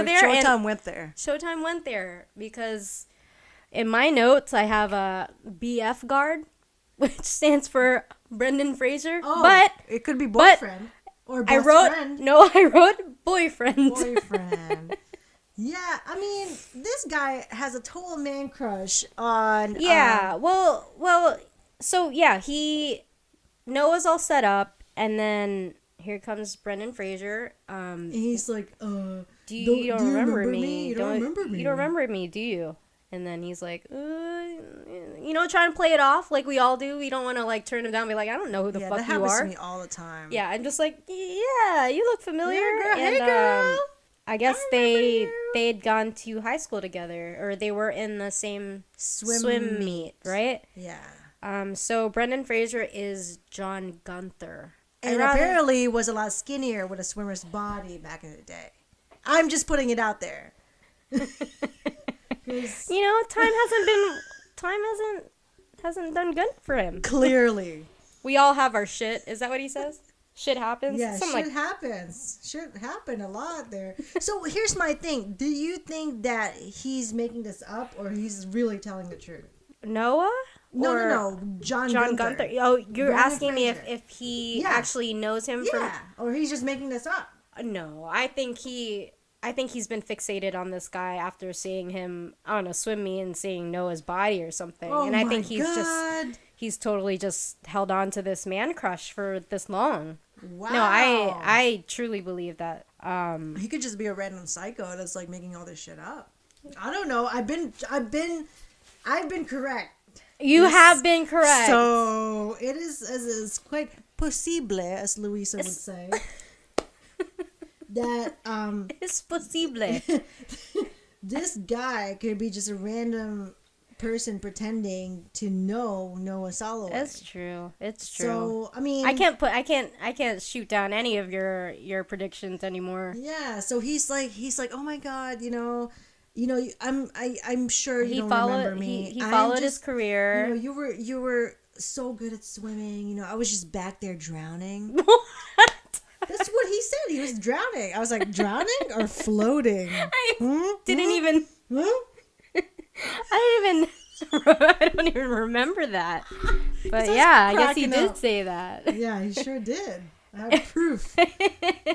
there? Showtime And went there. Showtime went there because in my notes I have a BF guard, which stands for Brendan Fraser. Oh, but it could be boyfriend or I best wrote friend. I wrote boyfriend. Boyfriend. Yeah, I mean, this guy has a total man crush on. Yeah. Well. So yeah, Noah's all set up. And then here comes Brendan Fraser. And he's like, You don't remember me? You don't remember me? You don't remember me, do you? And then he's like, trying to play it off like we all do. We don't want to like turn him down and be like, I don't know who the Yeah, fuck that you happens are. to me all the time. Yeah, I'm just like, yeah, you look familiar. Yeah, girl. And, Hey, girl. I guess I remember you. they'd gone to high school together, or they were in the same Swim meet, right? Yeah. So Brendan Fraser is John Gunther. And apparently was a lot skinnier with a swimmer's body back in the day. I'm just putting it out there. 'Cause time hasn't done good for him. clearly. We all have our shit. Is that what he says? Shit happens. Yeah, Something shit happens. Shit happened a lot there. So here's my thing. Do you think that he's making this up or he's really telling the truth? Noah. No. John Gunther. Oh, you're Brendan asking me Fraser. if he Yeah. actually knows him from. Yeah, or he's just making this up. No, I think he's been fixated on this guy after seeing him on a swim meet and seeing Noah's body or something. Oh and I my think God. he's totally just held on to this man crush for this long. Wow. No, I truly believe that. He could just be a random psycho that's like making all this shit up. I don't know. I've been correct. You have been correct. So it is quite possible, as Luisa would say, that it's possible. this guy could be just a random person pretending to know Noah Soloway. It's true. It's true. So I mean, I can't shoot down any of your predictions anymore. Yeah. So he's like, oh my God, I'm sure you don't remember me. He followed his just, career. You were so good at swimming. I was just back there drowning. What? That's what he said. He was drowning. I was like, drowning or floating? I didn't even. Huh? I don't even remember that. But starts yeah, I guess he cracking did up. say that. Yeah, he sure did. I have proof.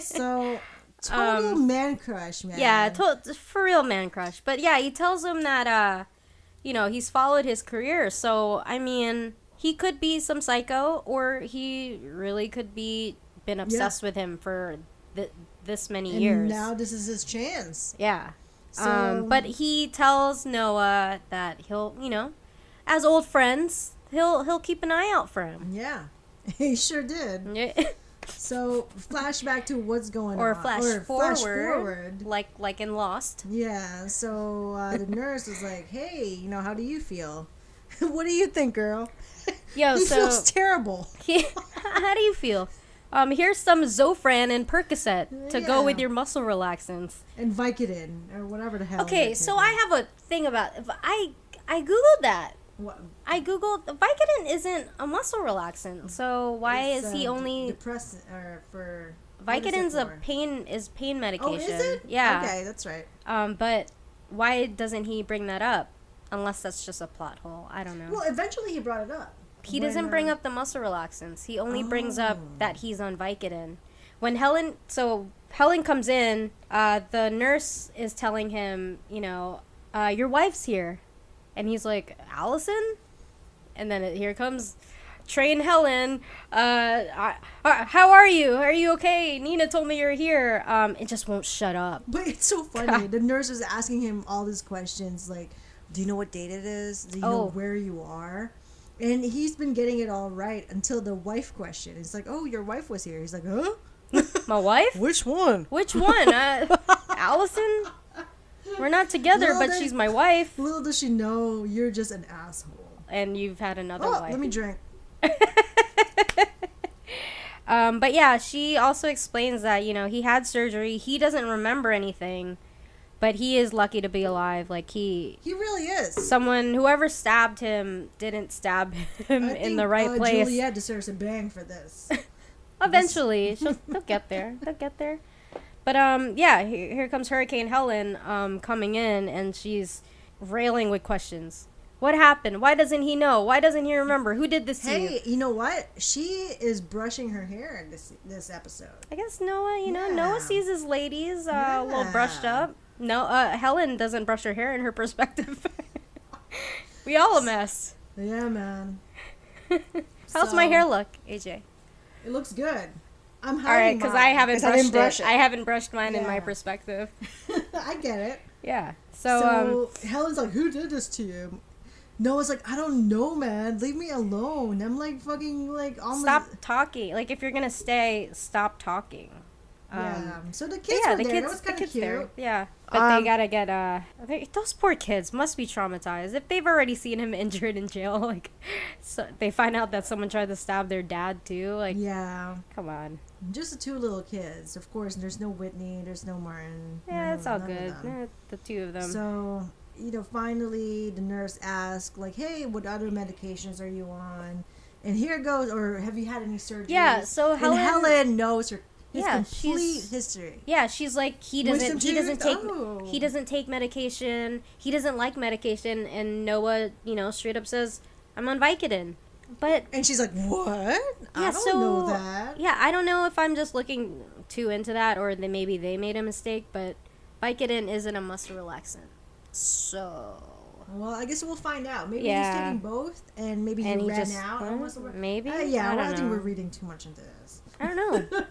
So, total man crush, man. Yeah, for real man crush. But yeah, he tells him that, he's followed his career. So, I mean, he could be some psycho, or he really could be been obsessed with him for this many years. Now this is his chance. Yeah. So, But he tells Noah that he'll, as old friends, he'll keep an eye out for him. yeah, he sure did. Yeah. So, flashback to what's going Or on. flash Flash forward, forward. like in Lost. Yeah, so the nurse was like, hey, how do you feel? What do you think, girl? Yo, He so feels terrible. how do you feel? Here's some Zofran and Percocet to go Yeah. with your muscle relaxants. And Vicodin, or whatever the hell. Okay, they're so taking. I have a thing about I googled that. What? I googled Vicodin isn't a muscle relaxant. So why It's, is he only depressant or for what is it Vicodin's a for? pain medication. Oh, is it? Yeah. Okay, that's right. But why doesn't he bring that up? Unless that's just a plot hole. I don't know. Well, eventually he brought it up. He When, doesn't bring up the muscle relaxants. He only brings up Oh. that he's on Vicodin. When Helen comes in, the nurse is telling him, your wife's here. And he's like, Allison? And then here comes train Helen. How are you? Are you okay? Nina told me you're here. It just won't shut up. But it's so funny. The nurse was asking him all these questions like, do you know what date it is? Do you know where you are? And he's been getting it all right until the wife question. It's like, oh, your wife was here. He's like, huh? My wife? Which one? Which one? Allison? We're not together, Little but does- she's my wife. Little does she know you're just an asshole. And you've had another Oh, wife. let me drink. But yeah, she also explains that, he had surgery. He doesn't remember anything, but he is lucky to be alive. Like, He really is. whoever stabbed him didn't stab him I in think, the right place. Juliet deserves a bang for this. Eventually. They'll get there. They'll get there. But, yeah, here comes Hurricane Helen, coming in, and she's railing with questions. What happened? Why doesn't he know? Why doesn't he remember? Who did this to you? Hey, you know what? She is brushing her hair in this episode. I guess Noah, Yeah. Noah sees his ladies a little brushed up. No, Helen doesn't brush her hair in her perspective. We all a mess. Yeah, man. How's my hair look, AJ? It looks good. I'm All right, hiding because mine, I haven't 'cause brushed brush it. I haven't brushed mine in my Yeah. perspective. I get it. Yeah. So, Helen's like, who did this to you? Noah's like, I don't know, man. Leave me alone. I'm like fucking like almost. stop talking. Like, if you're gonna stay, stop talking. Yeah. So the kids Yeah, were the there. kids, That was the kind of kids cute. there. Yeah, but they gotta get those poor kids must be traumatized if they've already seen him injured in jail. Like, so they find out that someone tried to stab their dad too. Like, Yeah. come on. Just the two little kids. Of course, there's no Whitney. There's no Martin. Yeah, it's all none of good. them. The two of them. So, finally the nurse asked, like, hey, what other medications are you on? And here it goes, or have you had any surgery? Yeah, so And Helen knows his Yeah, complete she's- history. Yeah, she's like he Wisdom doesn't tooth? take Oh. he doesn't take medication. He doesn't like medication, and Noah, straight up says, "I'm on Vicodin." But And she's like, what? I yeah, don't so know that. yeah, I don't know if I'm just looking too into that, or maybe they made a mistake. But Vicodin isn't a muscle relaxant, so Well, I guess we'll find out. Maybe Yeah. he's taking both, and maybe he And he ran just- out. huh? of muscle Maybe? yeah, I well, don't I think know. we're reading too much into this. I don't know.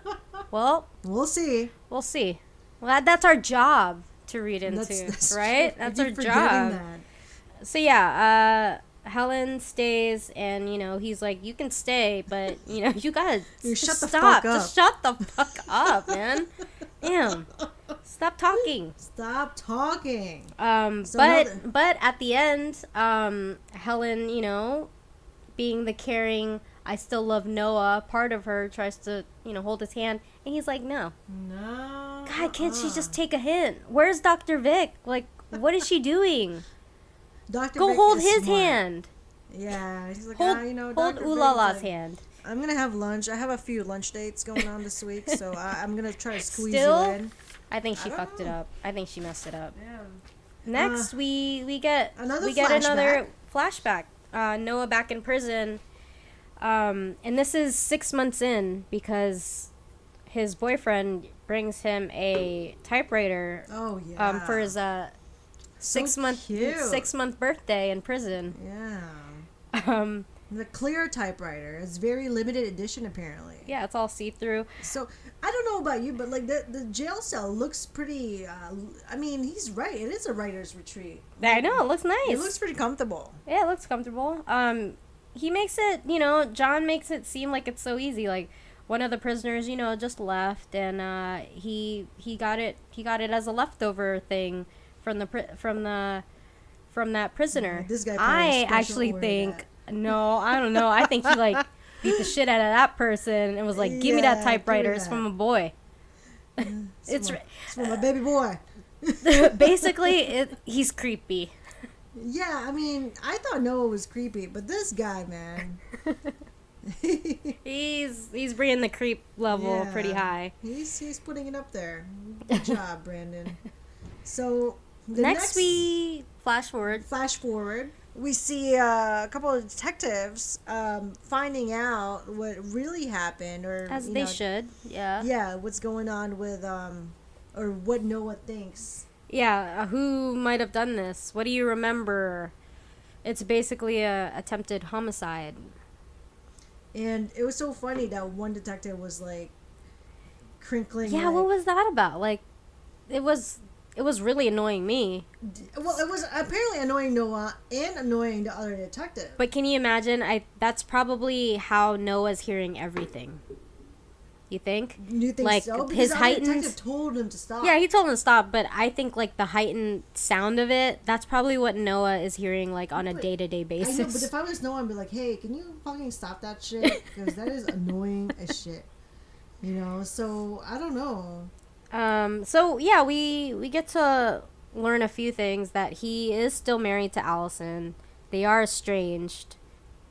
Well, We'll see. we'll see. Well, that's our job to read into, That's right? true. That's I our keep forgetting job. that. So yeah, Helen stays, and he's like, you can stay, but you gotta Shut just the stop. fuck up. Just shut the fuck up, man. Damn, stop talking. Stop talking. So But at the end, Helen, being the caring, I still love Noah part of her, tries to hold his hand, and he's like, no. No. God, can't she just take a hint? Where's Dr. Vic? Like, what is she doing? Dr. Go Vic hold is his smart. hand. Yeah, he's like, Hold, Dr. hold Vic is Ulala's like, hand. I'm gonna have lunch. I have a few lunch dates going on this week, so I'm gonna try to squeeze Still? you in. I think she I don't fucked it know. up. I think she messed it up. Yeah. Next, we get Another another flashback. Noah back in prison, and this is 6 months in because his boyfriend brings him a typewriter Oh yeah. for his So 6 month cute. 6 month birthday in prison. Yeah. Um, The clear typewriter. It's very limited edition apparently. yeah, it's all see through. So I don't know about you, but like the jail cell looks pretty. I mean, he's right. It is a writer's retreat. I know, it looks nice. It looks pretty comfortable. Yeah, it looks comfortable. He makes it, John makes it seem like it's so easy. Like one of the prisoners, just left, and he got it as a leftover thing from from that prisoner. This guy. I actually think no, I don't know. I think he like beat the shit out of that person and was like, "Give me that Yeah, typewriter. give me It's that." from a boy." It's from my baby boy. Basically, he's creepy. Yeah, I mean, I thought Noah was creepy, but this guy, man. He's bringing the creep level Yeah. pretty high. He's putting it up there. Good job, Brandon. So the Next, we flash forward. flash forward, we see a couple of detectives finding out what really happened, or As you they know, should, yeah. yeah, what's going on with or what Noah thinks. Yeah, who might have done this? What do you remember? It's basically a attempted homicide. And it was so funny that one detective was like crinkling. Yeah, like, what was that about? Like, it was really annoying me. Well, it was apparently annoying Noah and annoying the other detective. But can you imagine? That's probably how Noah's hearing everything. You think? You think like, so? Because his the other heightened- detective told him to stop. Yeah, he told him to stop, but I think like the heightened sound of it, that's probably what Noah is hearing like on a But- day-to-day I basis. know, but if I was Noah, I'd be like, hey, can you fucking stop that shit? Because that is annoying as shit. So I don't know. So yeah, we get to learn a few things, that he is still married to Allison. They are estranged.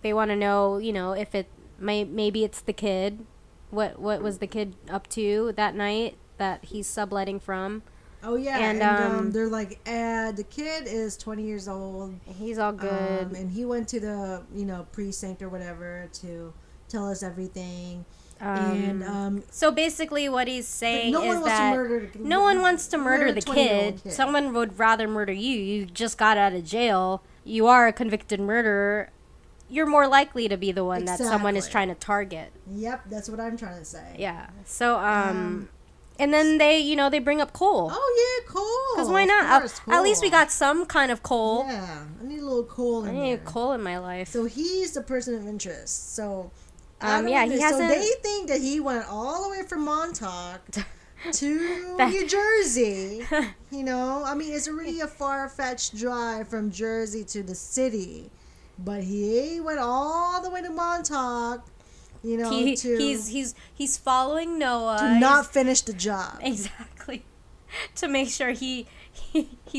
They want to know, if maybe it's the kid. What was the kid up to that night that he's subletting from? Oh yeah, And, they're like, the kid is 20 years old. He's all good. And he went to the precinct or whatever to tell us everything. So basically what he's saying no one is wants to that murder no one wants to murder murder the 20-year-old kid. kid. Someone would rather murder you. You just got out of jail. You are a convicted murderer. You're more likely to be the one that someone is Exactly. trying to target. Yep, that's what I'm trying to say. Yeah. So and then they bring up Cole. Oh yeah, Cole. Because why Of not? course, At least we Cole. got some kind of Cole. Yeah, I need a little Cole I in need there. Cole in my life. So he's the person of interest. So Yeah, he so hasn't- they think that he went all the way from Montauk to That- New Jersey. I mean, it's really a far-fetched drive from Jersey to the city, but he went all the way to Montauk. He's following Noah. to not finish the job. Exactly. To make sure he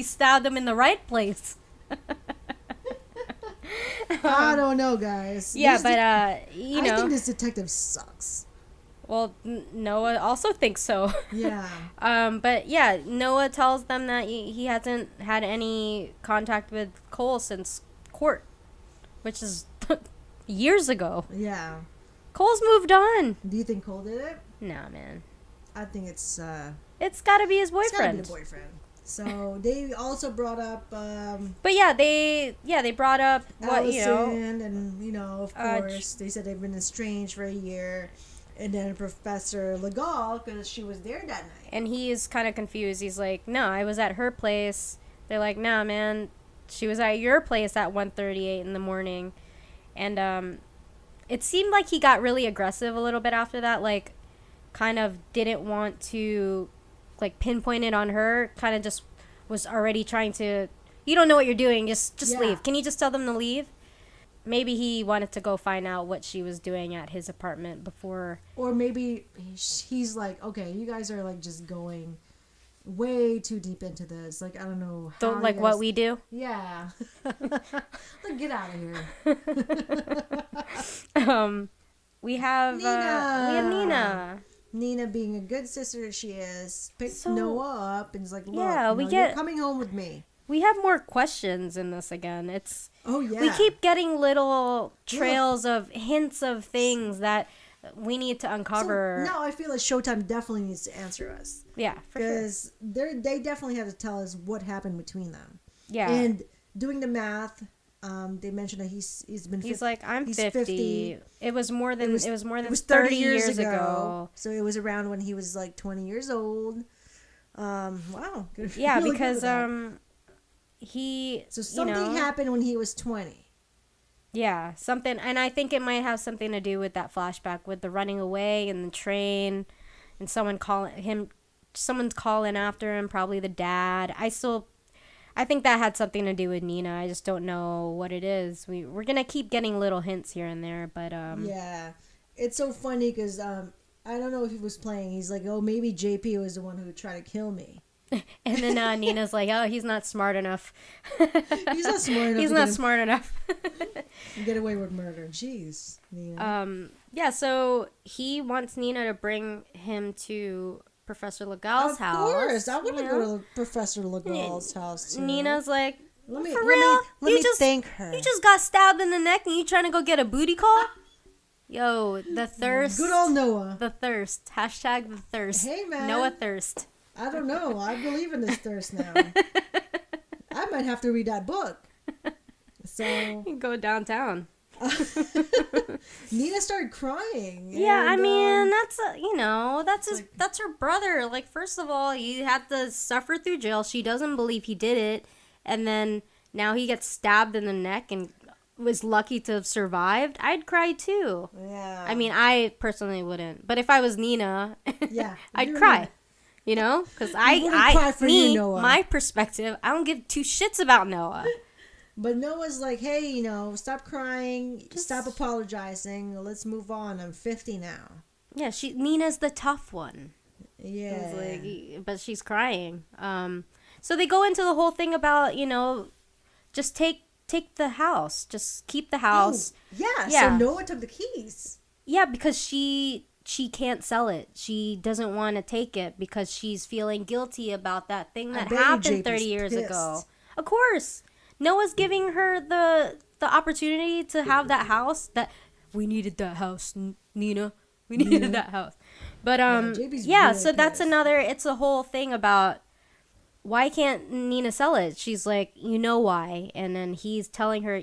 stabbed him in the right place. I don't know, guys. Yeah, This but I think this detective sucks. well, Noah also thinks so. Yeah. But yeah, Noah tells them that he hasn't had any contact with Cole since court, which is years ago. Yeah. Cole's moved on. Do you think Cole did it? Nah, man. I think it's It's got to be his it's gotta be boyfriend. the boyfriend. So they also brought up But yeah, they brought up what Allison, and of Uh, course they said they've been estranged for a year, and then Professor Legal, because she was there that night. and he's kind of confused. He's like, "No, I was at her place." They're like, "Nah, man, she was at your place at 1:38 in the morning," and it seemed like he got really aggressive a little bit after that. Like, kind of didn't want to like pinpoint it on her. Kind of just was already trying to. You don't know what you're doing. Just Yeah. leave. Can you just tell them to leave? Maybe he wanted to go find out what she was doing at his apartment before. Or maybe he's like, okay, you guys are like just going way too deep into this. Like, I don't know. How Like you what guys- we do. Yeah. Like, get out of here. we have Nina. Nina, being a good sister that she is, picked So- Noah up and is like, "Look, Yeah, we you're get- coming home with me." We have more questions in this again. Oh yeah. We keep getting little trails of hints of things that we need to uncover. So now I feel like Showtime definitely needs to answer us Yeah, for sure. because they definitely have to tell us what happened between them. Yeah. And doing the math, they mentioned that he's been. He's like, I'm he's 50. It was more than It was 30 years ago. So it was around when he was like 20 years old. Wow. Good. Yeah, Really good because with that. he So something happened when he was 20. Yeah, something, and I think it might have something to do with that flashback with the running away and the train, and someone's calling after him, probably the dad. I think that had something to do with Nina. I just don't know what it is. We're gonna keep getting little hints here and there, but Yeah, it's so funny because I don't know if he was playing. He's like, oh, maybe JP was the one who tried to kill me. and then Nina's like, oh, he's not smart enough. He's not smart enough. He's not smart enough. to get away with murder. Jeez, Nina. Yeah, so he wants Nina to bring him to Professor Legal's house. Of course, I want to you go know? to Professor Legal's house too. Nina's like, let me for real? let me thank her. You just got stabbed in the neck and you trying to go get a booty call? Yo, the thirst. Good old Noah. The thirst. Hashtag the thirst. Hey, man. Noah thirst. I don't know. I believe in this thirst now. I might have to read that book. So Go downtown. Nina started crying. Yeah, I and, mean, that's her brother. Like, first of all, he had to suffer through jail. She doesn't believe he did it. And then now he gets stabbed in the neck and was lucky to have survived. I'd cry too. yeah. I mean, I personally wouldn't. But if I was Nina, Yeah, I'd you're cry. Nina. You know? Because wouldn't cry for you, Noah. my perspective, I don't give two shits about Noah. But Noah's like, hey, stop crying, Just- stop apologizing, let's move on. I'm 50 now. Yeah, Nina's the tough one. Yeah. It's like, but she's crying. So they go into the whole thing about, just take the house, just keep the house. Oh, yeah. Yeah. So Noah took the keys. Yeah, because she can't sell it. She doesn't want to take it because she's feeling guilty about that thing I that bet you happened JP's 30 years pissed. ago. Of course. Noah's giving her the opportunity to have that house. That we needed that house, Nina. We needed that house. But JP's yeah, really so that's pissed. it's a whole thing about why can't Nina sell it? She's like, you know why? And then he's telling her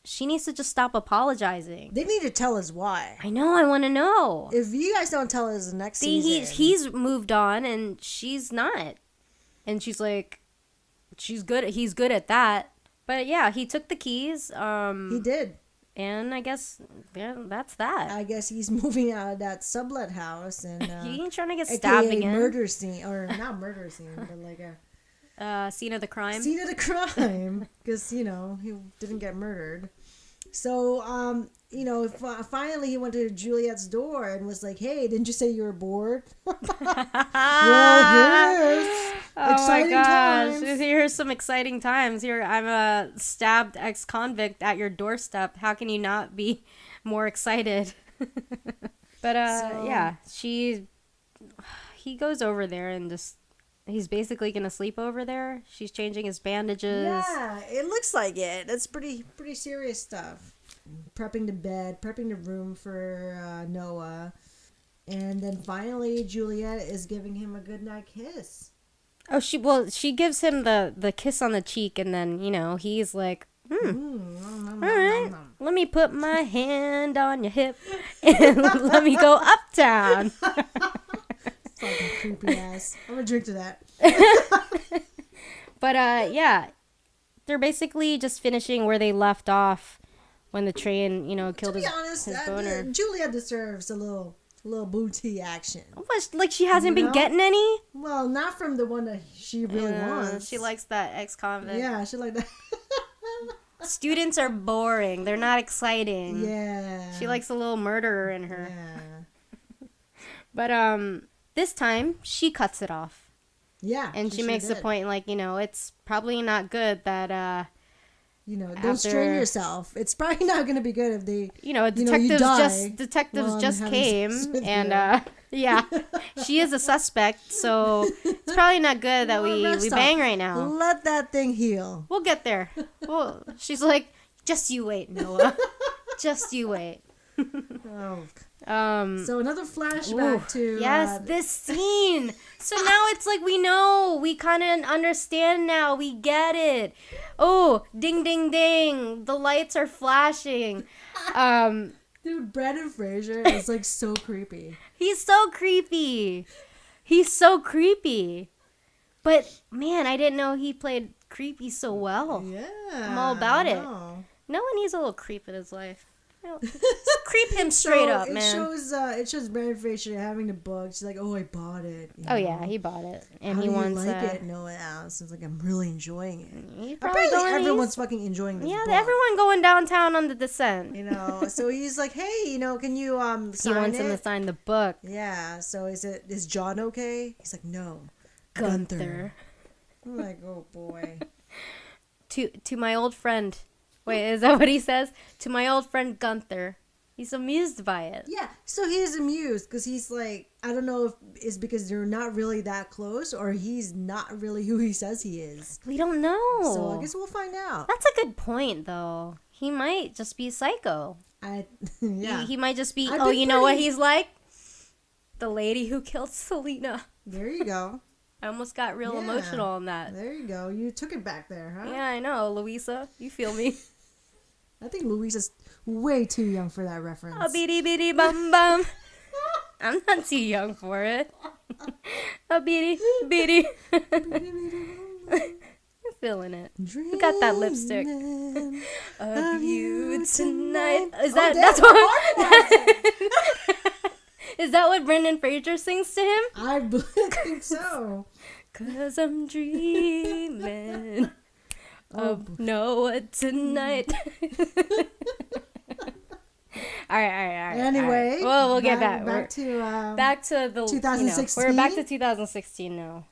she needs to just stop apologizing. They need to tell us why. I know, I want to know. If you guys don't tell us the next See, season. he's moved on and she's not. And she's like, he's good at that. But yeah, he took the keys. He did. And I guess that's that. I guess he's moving out of that sublet house and He ain't trying to get stabbed AKA again. murder scene, or not murder scene, but like a Scene of the crime. scene of the crime, because he didn't get murdered. So finally he went to Juliet's door and was like, "Hey, didn't you say you were bored?" Well, here's exciting times. Here's some exciting times. Here, I'm a stabbed ex-convict at your doorstep. How can you not be more excited? But yeah, he goes over there and just he's basically gonna sleep over there. She's changing his bandages. Yeah, it looks like it. That's pretty serious stuff. Prepping the bed, prepping the room for Noah. And then finally, Juliet is giving him a goodnight kiss. Oh, she gives him the kiss on the cheek, and then he's like, all right, let me put my hand on your hip and let me go uptown. Fucking creepy ass. I'm gonna drink to that. But yeah, they're basically just finishing where they left off when the train killed To be his, honest, his boner. Juliet deserves a little booty action. What, like she hasn't been No. getting any? Well, not from the one that she really wants. She likes that ex-convict. Yeah, she like that. Students are boring. They're not exciting. Yeah. She likes a little murderer in her. Yeah. But this time she cuts it off. Yeah. And she sure makes the did. point, like, it's probably not good that don't strain yourself. It's probably not going to be good if they, detectives just came and yeah, she is a suspect, so it's probably not good that we bang right now. Let that thing heal. We'll get there. Well, she's like, just you wait, Noah. Just you wait. So another flashback to this scene. So now it's like we kind of understand now. We get it. Oh, ding ding ding! The lights are flashing. Dude, Brendan Fraser is like so creepy. He's so creepy. He's so creepy. But man, I didn't know he played creepy so well. Yeah, I'm all about it. No one needs a little creep in his life. Creep him straight up, man. It shows Brendan Fraser having the book. She's like, "Oh, I bought it." Yeah, he bought it, and How he wants. How do you like it? Noah asks. It's like I'm really enjoying it. Apparently, everyone's fucking enjoying this. Yeah, book. Everyone going downtown on the Descent. So he's like, "Hey, can you sign it?" He wants him to sign the book. Yeah. So is John okay? He's like, "No, Gunther." I'm like, "Oh boy." To my old friend. Wait, is that what he says? To my old friend Gunther. He's amused by it. Yeah, so he's amused because he's like, I don't know if it's because they're not really that close or he's not really who he says he is. We don't know. So I guess we'll find out. That's a good point, though. He might just be psycho. Yeah. He might just be, you know what he's like? The lady who killed Selena. There you go. I almost got real emotional on that. There you go. You took it back there, huh? Yeah, I know. Louisa, you feel me? I think Louisa's way too young for that reference. A beady beady bum bum. I'm not too young for it. A beady beady. I'm feeling it. You got that lipstick. Of you tonight. Is that that's what? Is that what Brendan Fraser sings to him? I think so. 'Cause I'm dreaming of Noah tonight. All right. Anyway, all right. Well, we'll get back back to the 2016. We're back to 2016 now.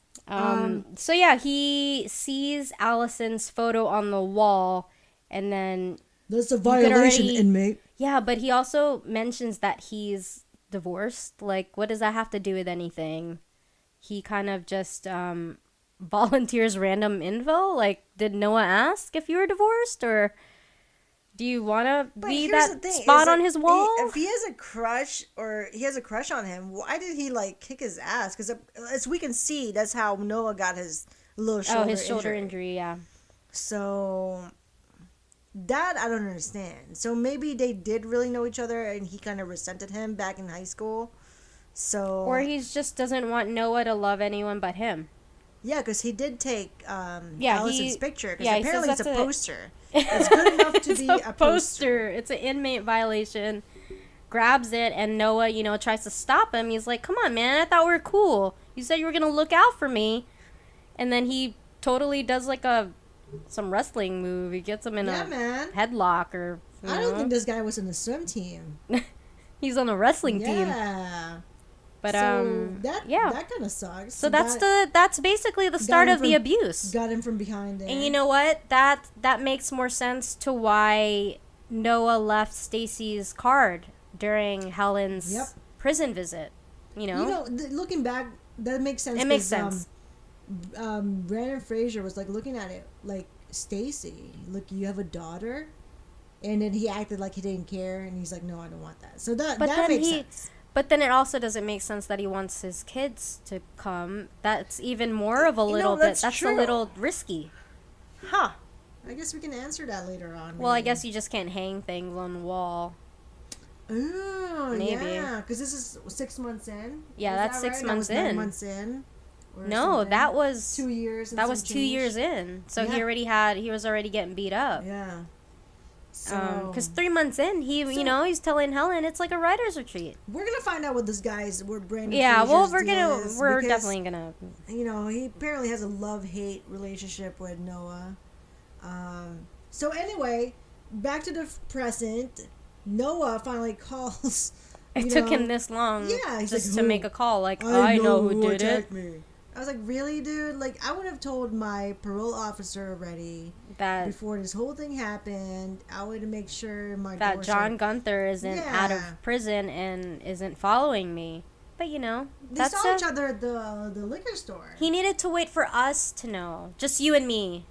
So yeah, he sees Allison's photo on the wall, and then that's a violation, inmate. Yeah, but he also mentions that he's divorced. Like, what does that have to do with anything? He kind of just volunteers random info. Like, did Noah ask if you were divorced, or do you want to be that spot on his wall? If he has a crush, or he has a crush on him, why did he like kick his ass? Because as we can see, that's how Noah got his little shoulder injury. Yeah. So that I don't understand. So maybe they did really know each other, and he kind of resented him back in high school. So or he just doesn't want Noah to love anyone but him. Yeah, because he did take Allison's picture. Because apparently it's a poster. It's It's good enough to be a poster. It's an inmate violation. Grabs it, and Noah, tries to stop him. He's like, "Come on, man! I thought we were cool. You said you were gonna look out for me." And then he totally does like some wrestling move. He gets him in a headlock, or I don't think this guy was in the swim team. He's on a wrestling team. Yeah. But that kind of sucks. So that's basically the start of the abuse. Got him from behind there. And you know what? That makes more sense to why Noah left Stacy's card during Helen's prison visit. Looking back, that makes sense. It makes sense. Brendan Fraser was like looking at it like, Stacy, look, you have a daughter, and then he acted like he didn't care, and he's like, no, I don't want that. So that makes sense. But then it also doesn't make sense that he wants his kids to come. That's even more of a little bit. That's a little risky. Huh. I guess we can answer that later on. Well, I guess you just can't hang things on the wall. Oh, maybe. Yeah, because this is 6 months in. Yeah, that's 6 months in. 9 months in. No, that was 2 years. That was 2 years in. So he was already getting beat up. Yeah. Because 3 months in, he's telling Helen it's like a writer's retreat. We're gonna find out what this guy's, Brandon. Yeah, Fraser's we're definitely gonna. He apparently has a love-hate relationship with Noah. So anyway, back to the present. Noah finally calls. It took him this long, yeah, just to make a call. Like, I know who did it. Me. I was like, really, dude? Like, I would have told my parole officer already That before this whole thing happened. I would make sure my that doors John are- Gunther isn't out Yeah. of prison and isn't following me. But They that's saw each other at the liquor store. he needed to wait for us to know. Just you and me.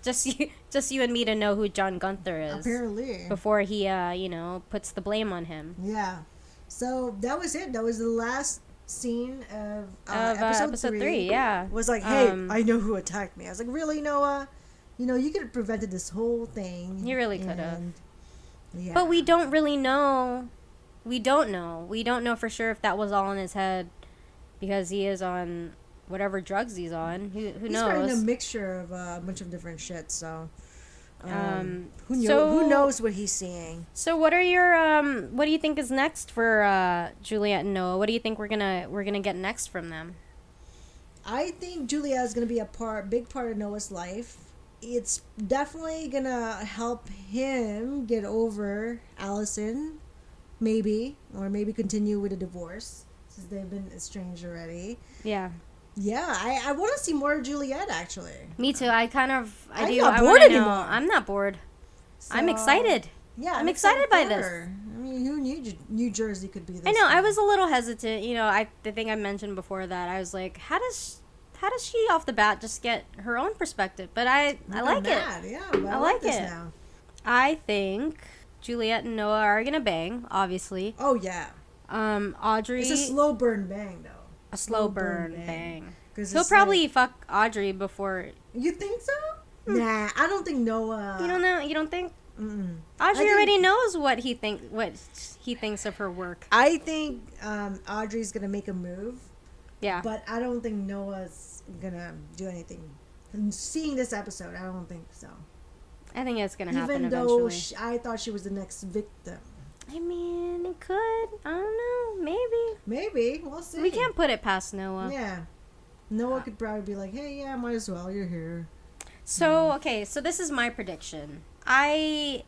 Just you and me to know who John Gunther is. Apparently. Before he puts the blame on him. Yeah. So that was it. That was the last scene of, Episode 3, yeah. Was like, hey, Um, I know who attacked me. I was like, really, Noah? You could have prevented this whole thing. You really could have. And, Yeah. But we don't really know. We don't know. We don't know for sure if that was all in his head because he is on whatever drugs he's on. Who He's knows? probably a mixture of a bunch of different shit. So, who so- knows what he's seeing? So what are your what do you think is next for Juliet and Noah? What do you think we're gonna get next from them? I think Julia is gonna be big part of Noah's life. It's definitely gonna help him get over Allison, maybe, or maybe continue with a divorce since they've been estranged already. Yeah. Yeah, I want to see more of Juliet actually. Me too. I'm not I bored wanna know. anymore. I'm not bored. I'm So, excited. Yeah, I'm excited by for this. her. I mean, who knew New Jersey could be this? I know. I bad? was a little hesitant. I think I mentioned before that I was like, how does she off the bat just get her own perspective? But I like it. Mad. Yeah, but I like this it. now. I think Juliet and Noah are gonna bang. Obviously. Oh yeah, Audrey. it's a slow burn bang though. a slow burn bang. 'Cause He'll it's probably like- fuck Audrey before. You think so? Nah, I don't think Noah. You don't know. You don't think Mm-mm. Audrey think- already knows what he thinks of her work. I think Audrey's gonna make a move, Yeah. but I don't think Noah's gonna do anything. Seeing this episode, I don't think so. I think it's gonna happen Even though eventually. I thought she was the next victim. I mean, it could. I don't know. Maybe. Maybe we'll see. We can't put it past Noah. Yeah, Noah could probably be like, "Hey, yeah, might as well. You're here." So okay, so this is my prediction. I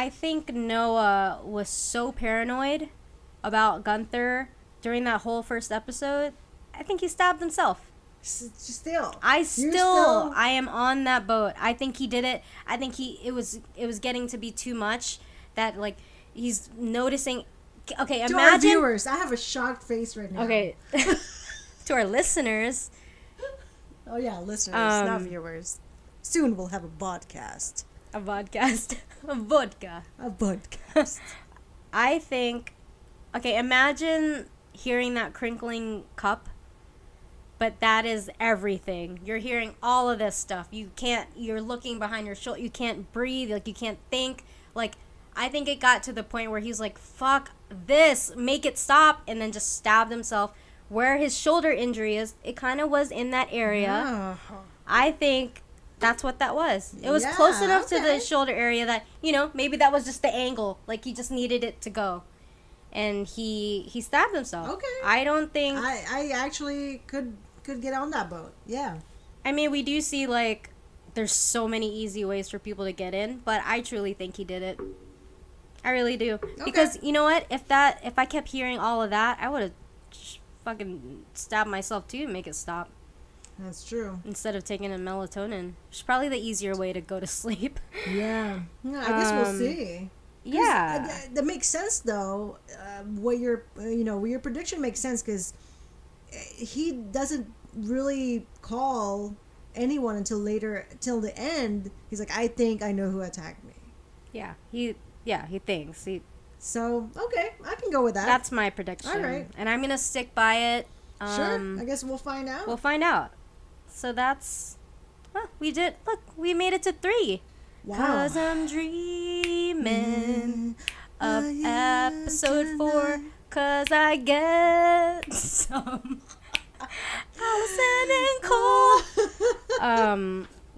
think Noah was so paranoid about Gunther during that whole first episode. I think he stabbed himself. Still, I still- I am on that boat. I think he did it. I think it was getting to be too much that like he's noticing. Okay, to our imagine. viewers, I have a shocked face right now. Okay, to our listeners. Oh yeah, listeners, not Um, viewers. Soon we'll have a podcast. A vodcast. A vodka. A podcast. I think, okay, imagine hearing that crinkling cup, but that is everything. You're hearing all of this stuff. You're looking behind your shoulder. You can't breathe. Like, you can't think. Like, I think it got to the point where he's like, fuck this, make it stop, and then just stabbed himself. Where his shoulder injury is, it kind of was in that area. Oh. I think that's what that was. It was Yeah, close enough to okay. the shoulder area that, maybe that was just the angle. Like, he just needed it to go. And he stabbed himself. Okay. I don't think... I actually could get on that boat. Yeah. I mean, we do see, like, there's so many easy ways for people to get in, but I truly think he did it. I really do. Because, you know what? If I kept hearing all of that, I would have fucking stabbed myself, too, to make it stop. That's true. Instead of taking a melatonin. Which is probably the easier way to go to sleep. Yeah. I guess we'll see. 'Cause, Yeah. that makes sense though. What your prediction makes sense because he doesn't really call anyone until later, till the end. He's like, I think I know who attacked me. Yeah, he thinks. So okay, I can go with that. That's my prediction. All right. And I'm gonna stick by it. Sure. I guess we'll find out. We'll find out. So that's, we made it to 3. Wow. 'Cause I'm dreaming of episode 4. 'Cause I get some Allison and Cole.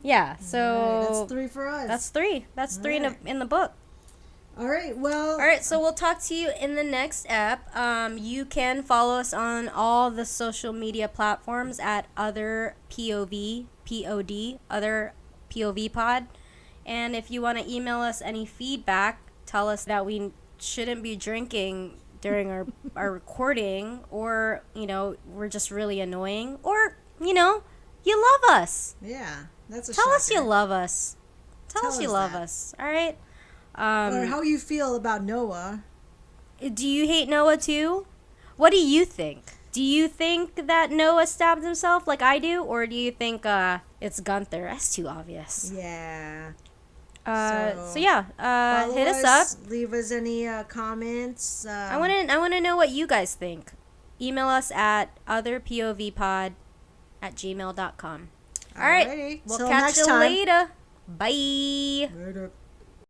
Yeah, so Alright, that's 3 for us. That's 3. That's 3 Alright. in the book. All right. Well. All right, so we'll talk to you in the next ep. You can follow us on all the social media platforms at Other POV POD, Other POV Pod. And if you want to email us any feedback, tell us that we shouldn't be drinking during our recording, or we're just really annoying, or you know, you love us. Yeah, that's a Tell us you shocker. love us. Tell us you us love that. us. All right. Or how you feel about Noah. Do you hate Noah too? What do you think? Do you think that Noah stabbed himself like I do, or do you think it's Gunther? That's too obvious. Yeah. So yeah, Follow hit us up. Leave us any comments. I wanna know what you guys think. Email us at otherpovpod@gmail.com. All right, Alrighty. we'll Till catch next you time. later. Bye. Later.